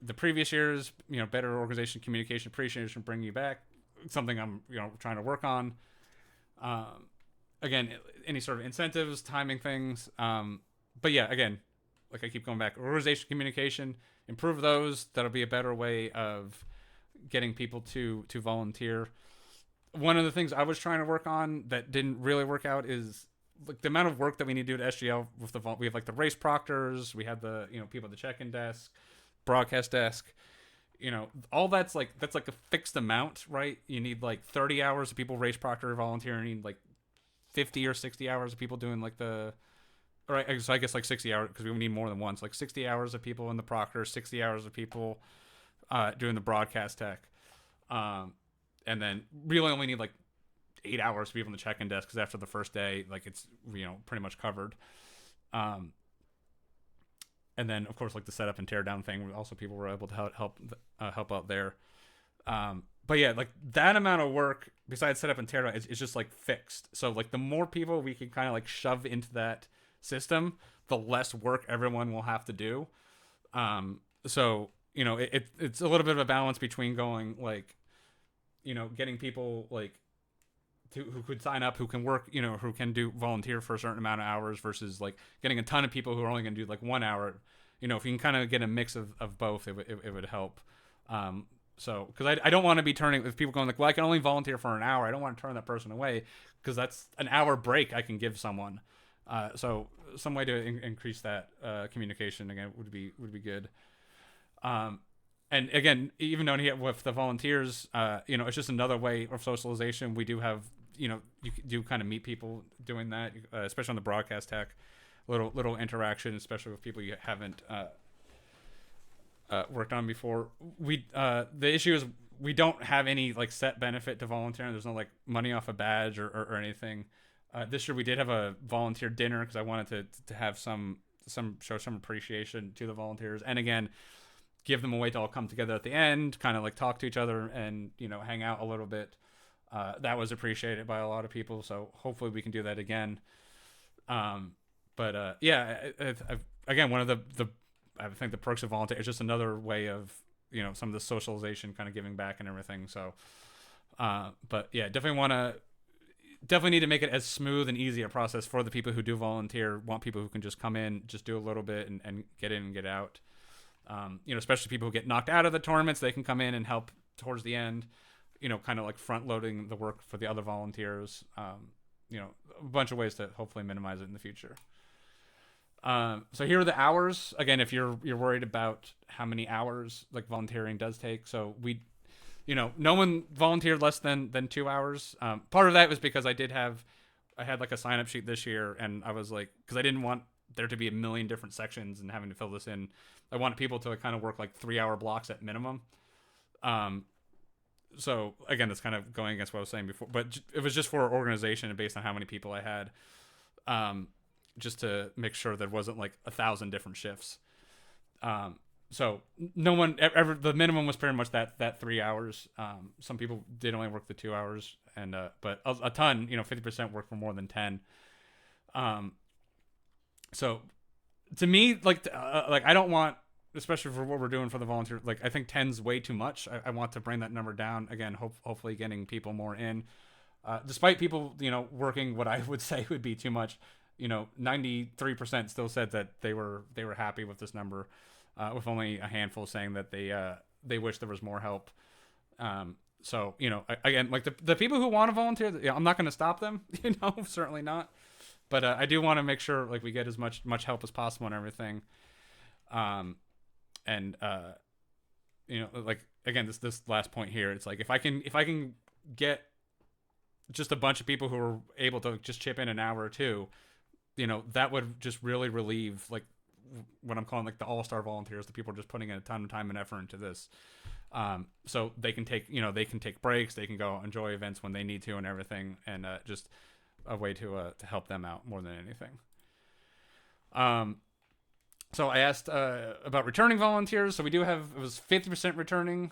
the previous years, better organization, communication, appreciation, bringing you back. Something I'm, trying to work on. Again, any sort of incentives, timing things. But yeah, again, like I keep going back, organization, communication, improve those. That'll be a better way of getting people to volunteer. One of the things I was trying to work on that didn't really work out is like the amount of work that we need to do at SGL with we have like the race proctors, we have the people at the check-in desk, broadcast desk, all that's like a fixed amount, right? You need like 30 hours of people race proctor volunteering, you need like 50 or 60 hours of people doing like so I guess like 60 hours because we need more than once, like 60 hours of people in the proctor, 60 hours of people doing the broadcast tech, and then really only need like 8 hours of people in the check-in desk because after the first day, like it's pretty much covered. And then of course like the setup and tear down thing, also people were able to help out there. But yeah, like that amount of work besides setup and tear down is just like fixed. So like the more people we can kind of like shove into that system, the less work everyone will have to do. So it's a little bit of a balance between going like getting people like who could sign up, who can work, who can do volunteer for a certain amount of hours versus like getting a ton of people who are only going to do like 1 hour. If you can kind of get a mix of both, it would help. So, because I don't want to be turning with people going like, well, I can only volunteer for an hour. I don't want to turn that person away because that's an hour break I can give someone. So some way to increase that communication again would be good. And again, even though with the volunteers, it's just another way of socialization. We do have, you do kind of meet people doing that, especially on the broadcast tech, little interaction, especially with people you haven't worked on before. The issue is we don't have any like set benefit to volunteering. There's no like money off a badge or anything. This year we did have a volunteer dinner because I wanted to have show some appreciation to the volunteers, and again, give them a way to all come together at the end, kind of like talk to each other and hang out a little bit. That was appreciated by a lot of people, so hopefully we can do that again. Again, one of the I think the perks of volunteer is just another way of some of the socialization, kind of giving back and everything. So, but yeah, definitely need to make it as smooth and easy a process for the people who do volunteer. Want people who can just come in, just do a little bit and get in and get out. Especially people who get knocked out of the tournaments, they can come in and help towards the end, kind of like front loading the work for the other volunteers. A bunch of ways to hopefully minimize it in the future. So here are the hours. Again, if you're worried about how many hours like volunteering does take. So no one volunteered less than 2 hours. Part of that was because I had like a sign up sheet this year, and I was like, because I didn't want there to be a million different sections and having to fill this in. I wanted people to kind of work like 3 hour blocks at minimum. so again, that's kind of going against what I was saying before, but it was just for organization and based on how many people I had, just to make sure there wasn't like 1,000 different shifts. So no one ever, the minimum was pretty much that 3 hours. Some people did only work the 2 hours, and but a ton, 50% work for more than 10. So to me, like I don't want, especially for what we're doing for the volunteer, like I think 10's way too much. I want to bring that number down again. Hopefully getting people more in, despite people working what I would say would be too much. 93% still said that they were happy with this number, with only a handful saying that they wish there was more help. So again, like the people who want to volunteer, I'm not going to stop them. Certainly not. But I do want to make sure like we get as much help as possible and everything. And like again, this last point here, it's like if I can get just a bunch of people who are able to just chip in an hour or two, that would just really relieve like what I'm calling like the all-star volunteers, the people just putting in a ton of time and effort into this. So they can take breaks, they can go enjoy events when they need to and everything, and just a way to help them out more than anything. So I asked about returning volunteers. So we do have, it was 50% returning.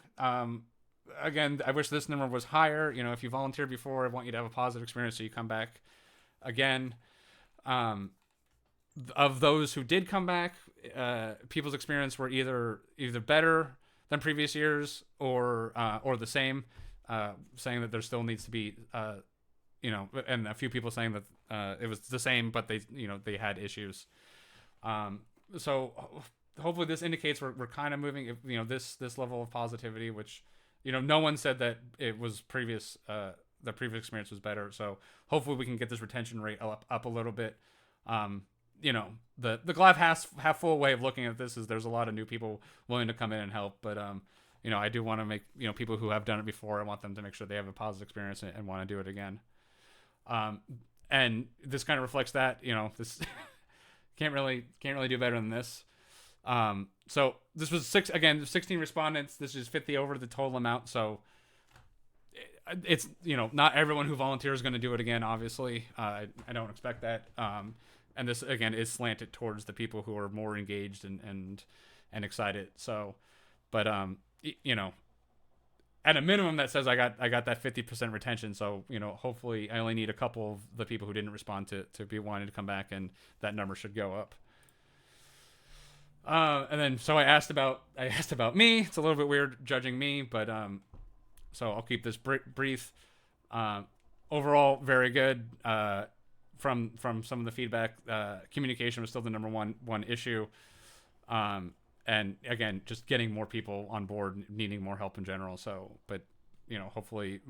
Again, I wish this number was higher. If you volunteered before, I want you to have a positive experience so you come back again. Of those who did come back, people's experience were either better than previous years or the same, saying that there still needs to be, and a few people saying that it was the same, but they had issues. So hopefully this indicates we're kind of moving, this level of positivity, which, no one said that it was previous, the previous experience was better. So hopefully we can get this retention rate up a little bit. The glass half full way of looking at this is there's a lot of new people willing to come in and help, but I do want to make people who have done it before, I want them to make sure they have a positive experience and want to do it again. And this kind of reflects that this can't really do better than this. So this was 16 respondents. This is 50 over the total amount. So it's not everyone who volunteers is going to do it again. Obviously, I don't expect that. And this again is slanted towards the people who are more engaged and excited. So, but at a minimum that says I got that 50% retention. So hopefully I only need a couple of the people who didn't respond to be wanting to come back, and that number should go up. And then so I asked about me. It's a little bit weird judging me, but so I'll keep this brief. Overall, very good. From some of the feedback, communication was still the number one issue. And again, just getting more people on board, needing more help in general. So, but hopefully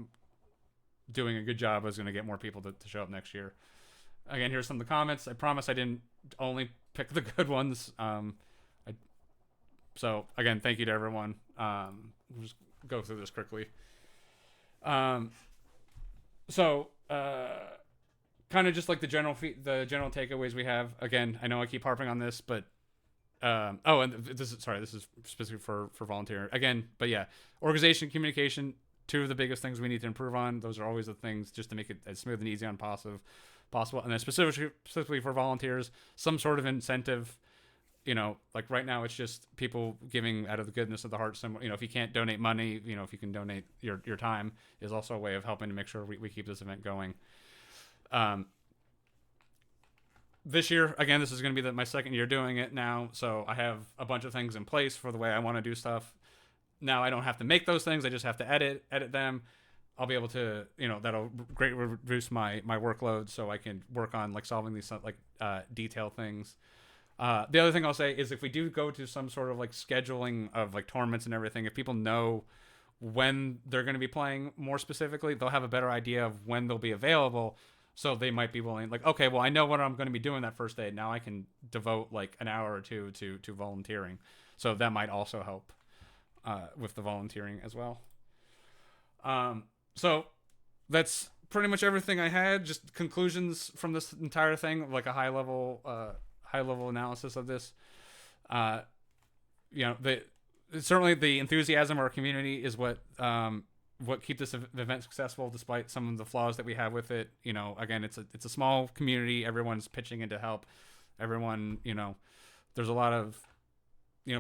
doing a good job is going to get more people to show up next year. Again, here's some of the comments. I promise I didn't only pick the good ones. So again, thank you to everyone. We'll just go through this quickly. So kind of just like the general takeaways we have. Again, I know I keep harping on this, but and this is specific for volunteer again. But yeah, organization, communication, two of the biggest things we need to improve on. Those are always the things just to make it as smooth and easy on possible. And then specifically for volunteers, some sort of incentive. Like right now, it's just people giving out of the goodness of the heart. Some, if you can't donate money, if you can donate your time, is also a way of helping to make sure we keep this event going. This year, again, this is going to be my second year doing it now, so I have a bunch of things in place for the way I want to do stuff. Now I don't have to make those things; I just have to edit them. I'll be able to, that'll greatly reduce my workload, so I can work on like solving these detail things. The other thing I'll say is if we do go to some sort of like scheduling of like tournaments and everything, if people know when they're going to be playing more specifically, they'll have a better idea of when they'll be available. So they might be willing, like, okay, well, I know what I'm going to be doing that first day. Now I can devote like an hour or two to volunteering. So that might also help with the volunteering as well. So that's pretty much everything I had. Just conclusions from this entire thing, like a high level analysis of this. Certainly the enthusiasm of our community is what what keep this event successful despite some of the flaws that we have with it. Again, it's a small community. Everyone's pitching in to help. Everyone, there's a lot of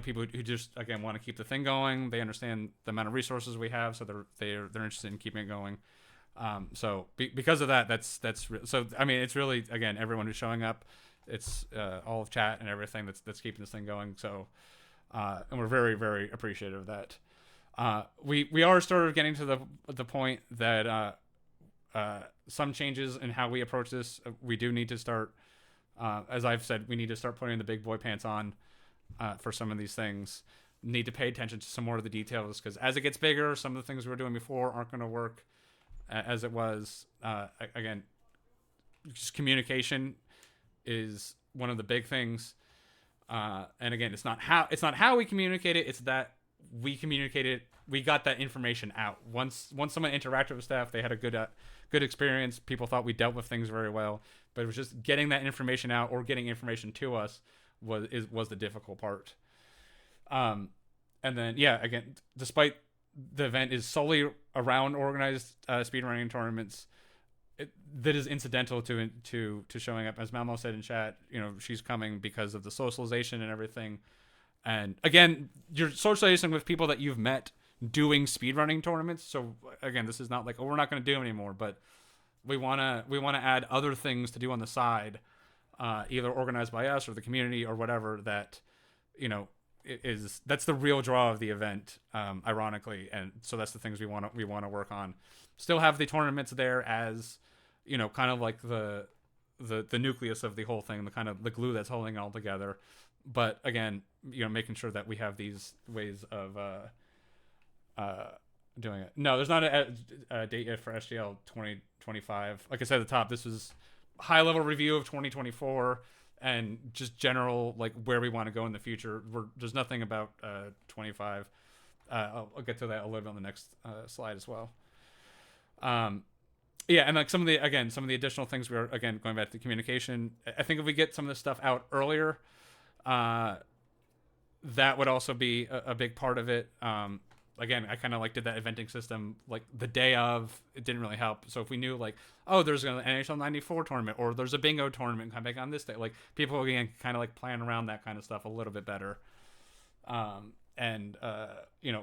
people who just again want to keep the thing going. They understand the amount of resources we have, so they're interested in keeping it going. So because of that, so I mean, it's really, again, everyone who's showing up. It's all of chat and everything that's keeping this thing going. So and we're very, very appreciative of that. We are sort of getting to the point that some changes in how we approach this. We do need to start, as I've said, we need to start putting the big boy pants on for some of these things. Need to pay attention to some more of the details, because as it gets bigger, some of the things we were doing before aren't going to work as it was. Again, just communication is one of the big things. And again, it's not how we communicate it. It's that we communicated. We got that information out. Once someone interacted with staff, they had a good experience. People thought we dealt with things very well. But it was just getting that information out, or getting information to us was the difficult part. And then again, despite the event is solely around organized speedrunning tournaments, that is incidental to showing up. As Malmo said in chat, she's coming because of the socialization and everything. And again, you're socializing with people that you've met doing speedrunning tournaments. So again, this is not like, we're not going to do them anymore, but we want to add other things to do on the side, either organized by us or the community or whatever, that that's the real draw of the event, ironically. And so that's the things we want to work on. Still have the tournaments there as kind of like the nucleus of the whole thing, the kind of the glue that's holding it all together. But again, making sure that we have these ways of doing it. No, there's not a date yet for SGL 2025. Like I said at the top, this was high level review of 2024 and just general, like, where we want to go in the future. There's nothing about 25. I'll get to that a little bit on the next slide as well. And like some of the additional things, we are, again, going back to communication. I think if we get some of this stuff out earlier, that would also be a big part of it. Again, I kind of did that eventing system like the day of. It didn't really help. So if we knew, like, oh, there's an NHL 94 tournament, or there's a bingo tournament coming on this day, like, people again kind of like plan around that kind of stuff a little bit better.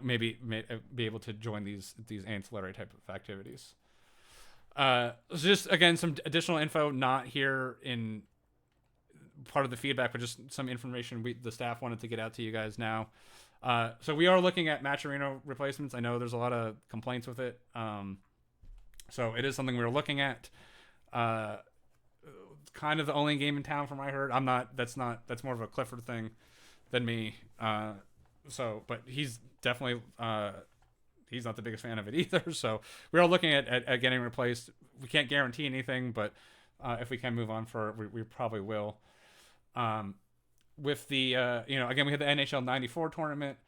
Maybe be able to join these ancillary type of activities. So just again, some additional info not here in part of the feedback, but just some information the staff wanted to get out to you guys now. So we are looking at match arena replacements. I know there's a lot of complaints with it. So it is something we're looking at. Kind of the only game in town from what I heard. That's more of a Clifford thing than me. But he's definitely, he's not the biggest fan of it either. So we are looking at getting replaced. We can't guarantee anything, but if we can move on we probably will. With the, again, we had the NHL 94 tournament.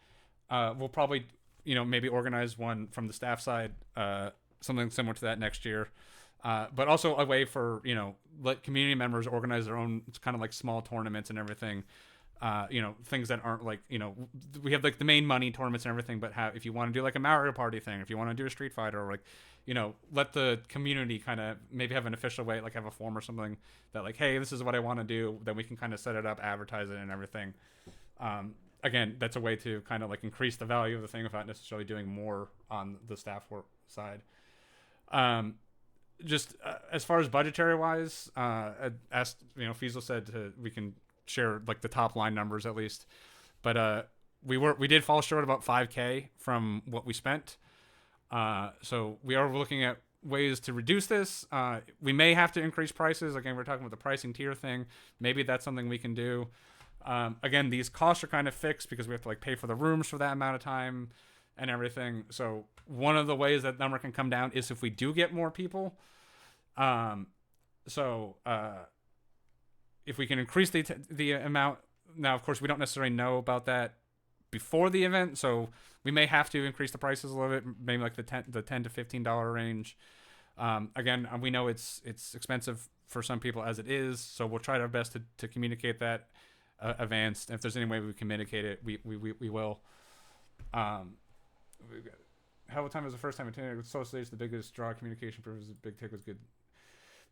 We'll probably, maybe organize one from the staff side, something similar to that next year. But also a way for, let community members organize their own kind of like small tournaments and everything. Things that aren't like, we have like the main money tournaments and everything, but if you want to do like a Mario Party thing, if you want to do a Street Fighter, or like, let the community kind of maybe have an official way, like have a form or something that like, hey, this is what I want to do. Then we can kind of set it up, advertise it and everything. Again, that's a way to kind of like increase the value of the thing without necessarily doing more on the staff work side. Just as far as budgetary wise, I asked, Fiesel said we can share like the top line numbers at least, but we did fall short about $5,000 from what we spent. So we are looking at ways to reduce this. We may have to increase prices. Again, we're talking about the pricing tier thing. Maybe that's something we can do. Again, these costs are kind of fixed because we have to like pay for the rooms for that amount of time and everything. So one of the ways that number can come down is if we do get more people. If we can increase the amount. Now, of course, we don't necessarily know about that before the event, so we may have to increase the prices a little bit, maybe like the $10 to $15 range. Again, we know it's expensive for some people as it is, so we'll try our best to communicate that advanced. If there's any way we can communicate it, we will. What time was the first time attending? Social stage, the biggest draw. Communication purposes, big tick was good.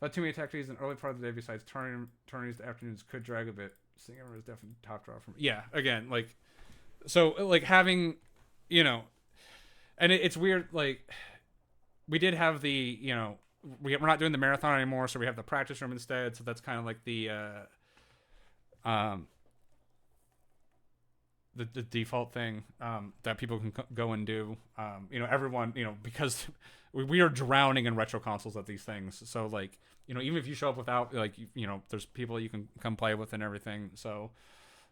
But too many tech days in early part of the day. Besides tourneys, the afternoons could drag a bit. Singer was definitely top draw for me. Yeah, again, like so, like having, you know, and it's weird. Like we did have the, you know, we're not doing the marathon anymore, so we have the practice room instead. So that's kind of like um the default thing that people can go and do. You know, everyone, you know, because we are drowning in retro consoles at these things. So like, you know, even if you show up without, like, you know, there's people you can come play with and everything. So,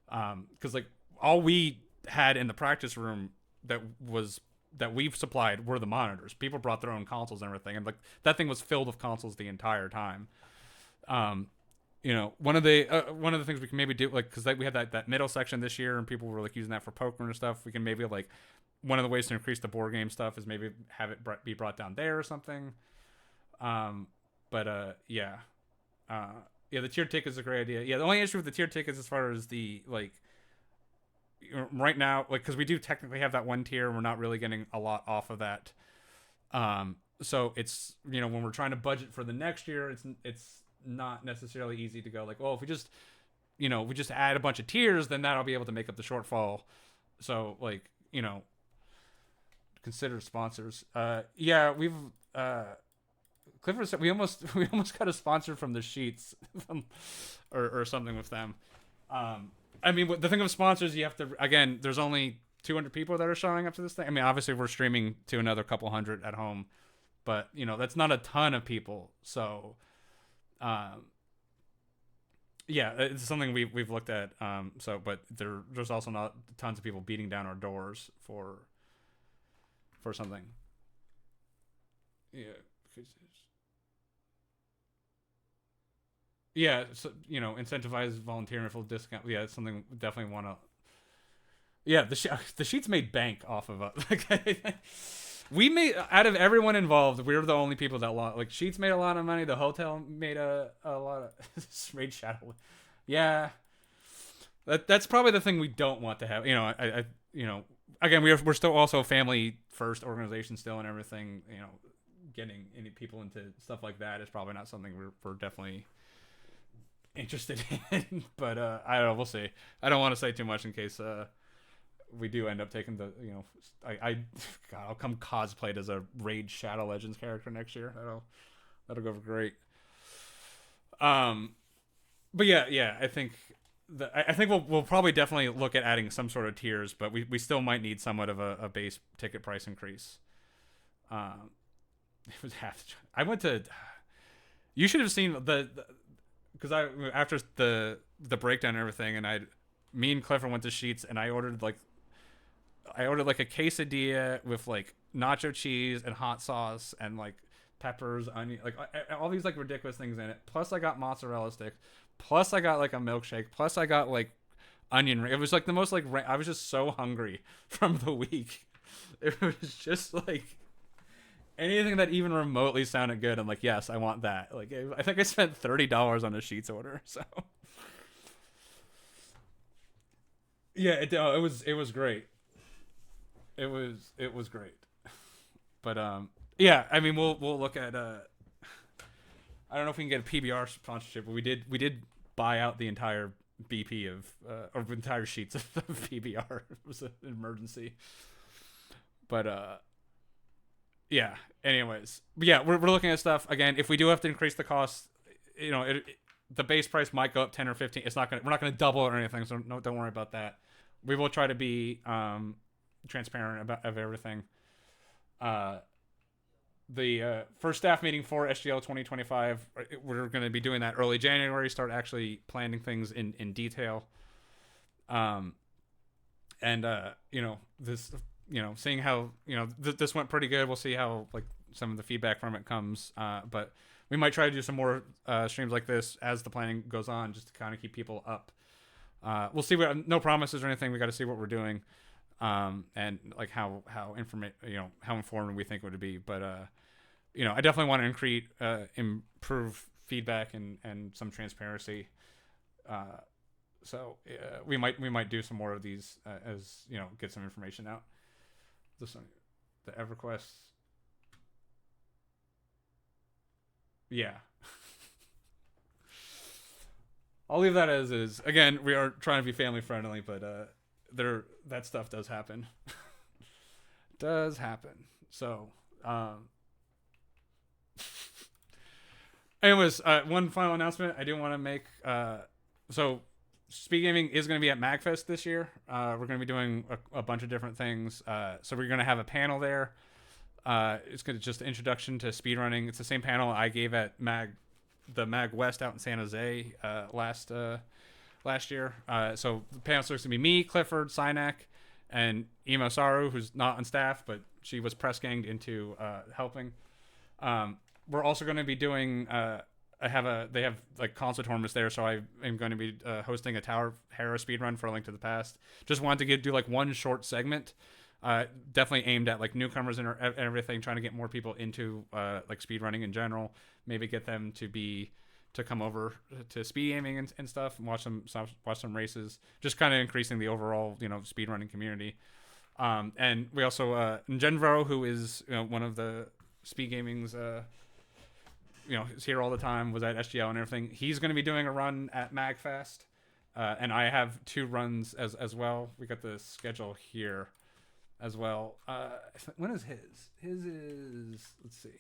because like all we had in the practice room that we've supplied were the monitors. People brought their own consoles and everything, and like that thing was filled with consoles the entire time. Um, you know, one of the things we can maybe do, like, because we had that middle section this year, and people were like using that for poker and stuff. We can maybe like one of the ways to increase the board game stuff is maybe have it be brought down there or something. Yeah, yeah, the tiered tickets is a great idea. Yeah, the only issue with the tiered tickets as far as the like right now, like, because we do technically have that one tier, we're not really getting a lot off of that. So it's, you know, when we're trying to budget for the next year, it's not necessarily easy to go like, well, if we just, you know, we just add a bunch of tiers, then that'll be able to make up the shortfall. So like, you know, consider sponsors. Yeah, we've Clifford said we almost got a sponsor from the Sheets, or something with them. I mean, the thing of sponsors, you have to, again, there's only 200 people that are showing up to this thing. I mean, obviously we're streaming to another couple hundred at home, but you know, that's not a ton of people. So, yeah, it's something we've looked at. But there's also not tons of people beating down our doors for something. Yeah. Yeah, so, you know, incentivize volunteering for discount. Yeah, it's something we definitely want to. Yeah, the Sheets made bank off of us. We made, out of everyone involved, we were the only people that lost. Like, Sheets made a lot of money. The hotel made a lot of Raid Shadow. Yeah, that's probably the thing we don't want to have. You know, I you know, again, we're still also a family first organization still and everything. You know, getting any people into stuff like that is probably not something we're definitely interested in. But I don't know, we'll see. I don't want to say too much in case we do end up taking the, you know, God, I'll come cosplayed as a Raid Shadow Legends character next year. That'll go over great. But yeah, I think we'll probably definitely look at adding some sort of tiers, but we still might need somewhat of a base ticket price increase. It was half. I went to. You should have seen because after the breakdown and everything, and me and Clifford went to Sheets, and I ordered like a quesadilla with like nacho cheese and hot sauce and like peppers, onion, like all these like ridiculous things in it. Plus I got mozzarella sticks. Plus I got like a milkshake. Plus I got like onion ring. It was like the most like I was just so hungry from the week. It was just like anything that even remotely sounded good. I'm like, yes, I want that. Like I think I spent $30 on a Sheets order. So yeah, it was great. It was great. But yeah, I mean we'll look at I don't know if we can get a PBR sponsorship, but we did buy out the entire BP of or entire Sheets of PBR. It was an emergency. But yeah. Anyways, but yeah, we're looking at stuff again. If we do have to increase the cost, you know, the base price might go up 10 or 15. We're not gonna double it or anything. So don't worry about that. We will try to be transparent of everything. The first staff meeting for SGL 2025, we're going to be doing that early January. Start actually planning things in detail. You know, this, you know, seeing how, you know, this went pretty good. We'll see how like some of the feedback from it comes. But we might try to do some more streams like this as the planning goes on, just to kind of keep people up. We'll see. No promises or anything. We got to see what we're doing, and like how informed we think it would be. But you know, I definitely want to improve feedback and some transparency. So we might do some more of these as, you know, get some information out. This one. The EverQuest. Yeah. I'll leave that as is. Again, we are trying to be family friendly, but that stuff does happen. Does happen. So, anyways, one final announcement I do want to make. So, SpeedGaming is going to be at MagFest this year. We're going to be doing a bunch of different things. So we're going to have a panel there. It's going to just an introduction to speedrunning. It's the same panel I gave at the Mag West out in San Jose last year. So the panel starts to be me, Clifford, Synak, and Emo Saru, who's not on staff, but she was press ganged into helping. We're also going to be doing. They have like console tournaments there, so I am going to be hosting a Tower Hera speedrun for A Link to the Past. Just wanted to do like one short segment. Definitely aimed at like newcomers and everything, trying to get more people into like speedrunning in general. Maybe get them to come over to SpeedGaming and stuff, and watch some races. Just kind of increasing the overall speedrunning community. And we also Genvro, who is one of the SpeedGaming's is here all the time, was at SGL and everything. He's going to be doing a run at MagFest, and I have 2 runs as well. We got the schedule here as well. When is his? His is, let's see.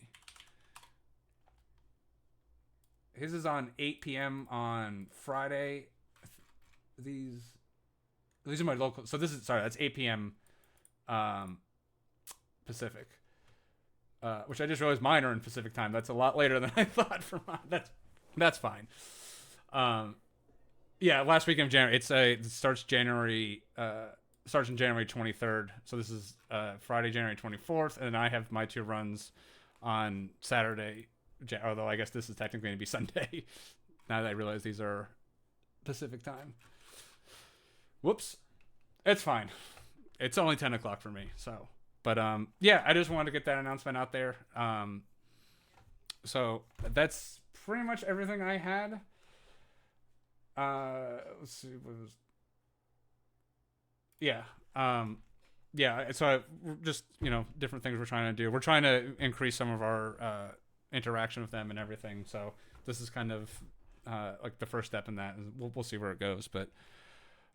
His is on 8 p.m. on Friday. These are my local. So that's 8 p.m. Pacific. Which I just realized mine are in Pacific time. That's a lot later than I thought for mine. That's fine. Yeah, last week of January. It starts January. Starts on January 23rd. So this is Friday, January 24th, and then I have my 2 runs on Saturday. Although I guess this is technically going to be Sunday. Now that I realize these are Pacific time. Whoops. It's fine. It's only 10 o'clock for me. So, but yeah, I just wanted to get that announcement out there. So that's pretty much everything I had. Let's see. What was? Yeah. Yeah. So just different things we're trying to do. We're trying to increase some of our interaction with them and everything. So this is kind of like the first step in that. We'll see where it goes. But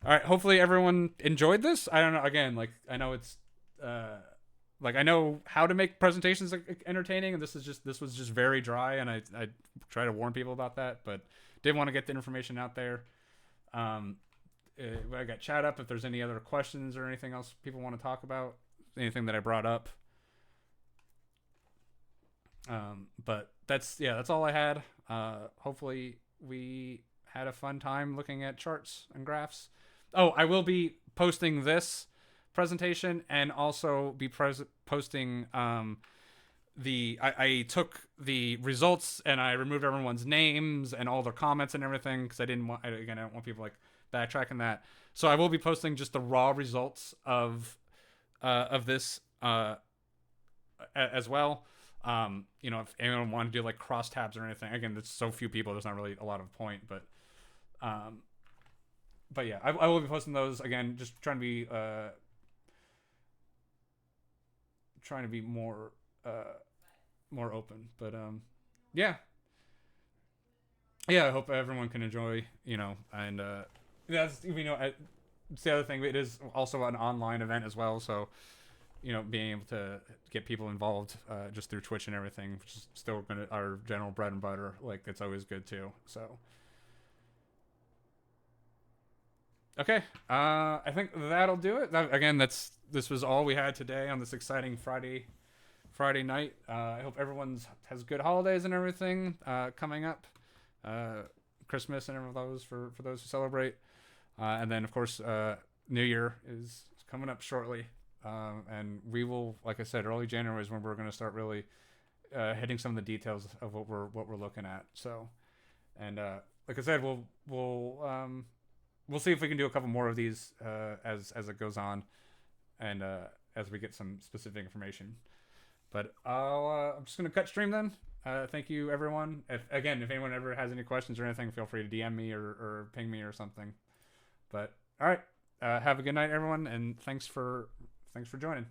all right, hopefully everyone enjoyed this. I don't know. Again, like I know it's like I know how to make presentations entertaining, and this was just very dry, and I try to warn people about that, but did want to get the information out there. I got chat up if there's any other questions or anything else people want to talk about, anything that I brought up. But that's all I had. Hopefully we had a fun time looking at charts and graphs. Oh, I will be posting this presentation and also be posting I took the results and I removed everyone's names and all their comments and everything because I don't want people like backtracking that. So I will be posting just the raw results of this as well. If anyone wanted to do like cross tabs or anything, again, there's so few people, there's not really a lot of point, but yeah, I will be posting those again, just trying to be more open, but yeah, I hope everyone can enjoy, and that's it's the other thing. It is also an online event as well, so being able to get people involved just through Twitch and everything, which is still our general bread and butter. Like it's always good too. So okay, I think that'll do it. Again, this was all we had today on this exciting Friday night. I hope everyone has good holidays and everything coming up. Christmas and all those for those who celebrate. And then, of course, New Year is coming up shortly. And we will, like I said, early January is when we're going to start really hitting some of the details of what we're looking at. So, and like I said, we'll see if we can do a couple more of these as it goes on, and as we get some specific information. But I'm just going to cut stream then. Thank you, everyone. If anyone ever has any questions or anything, feel free to DM me or ping me or something. But all right, have a good night, everyone, and thanks for joining.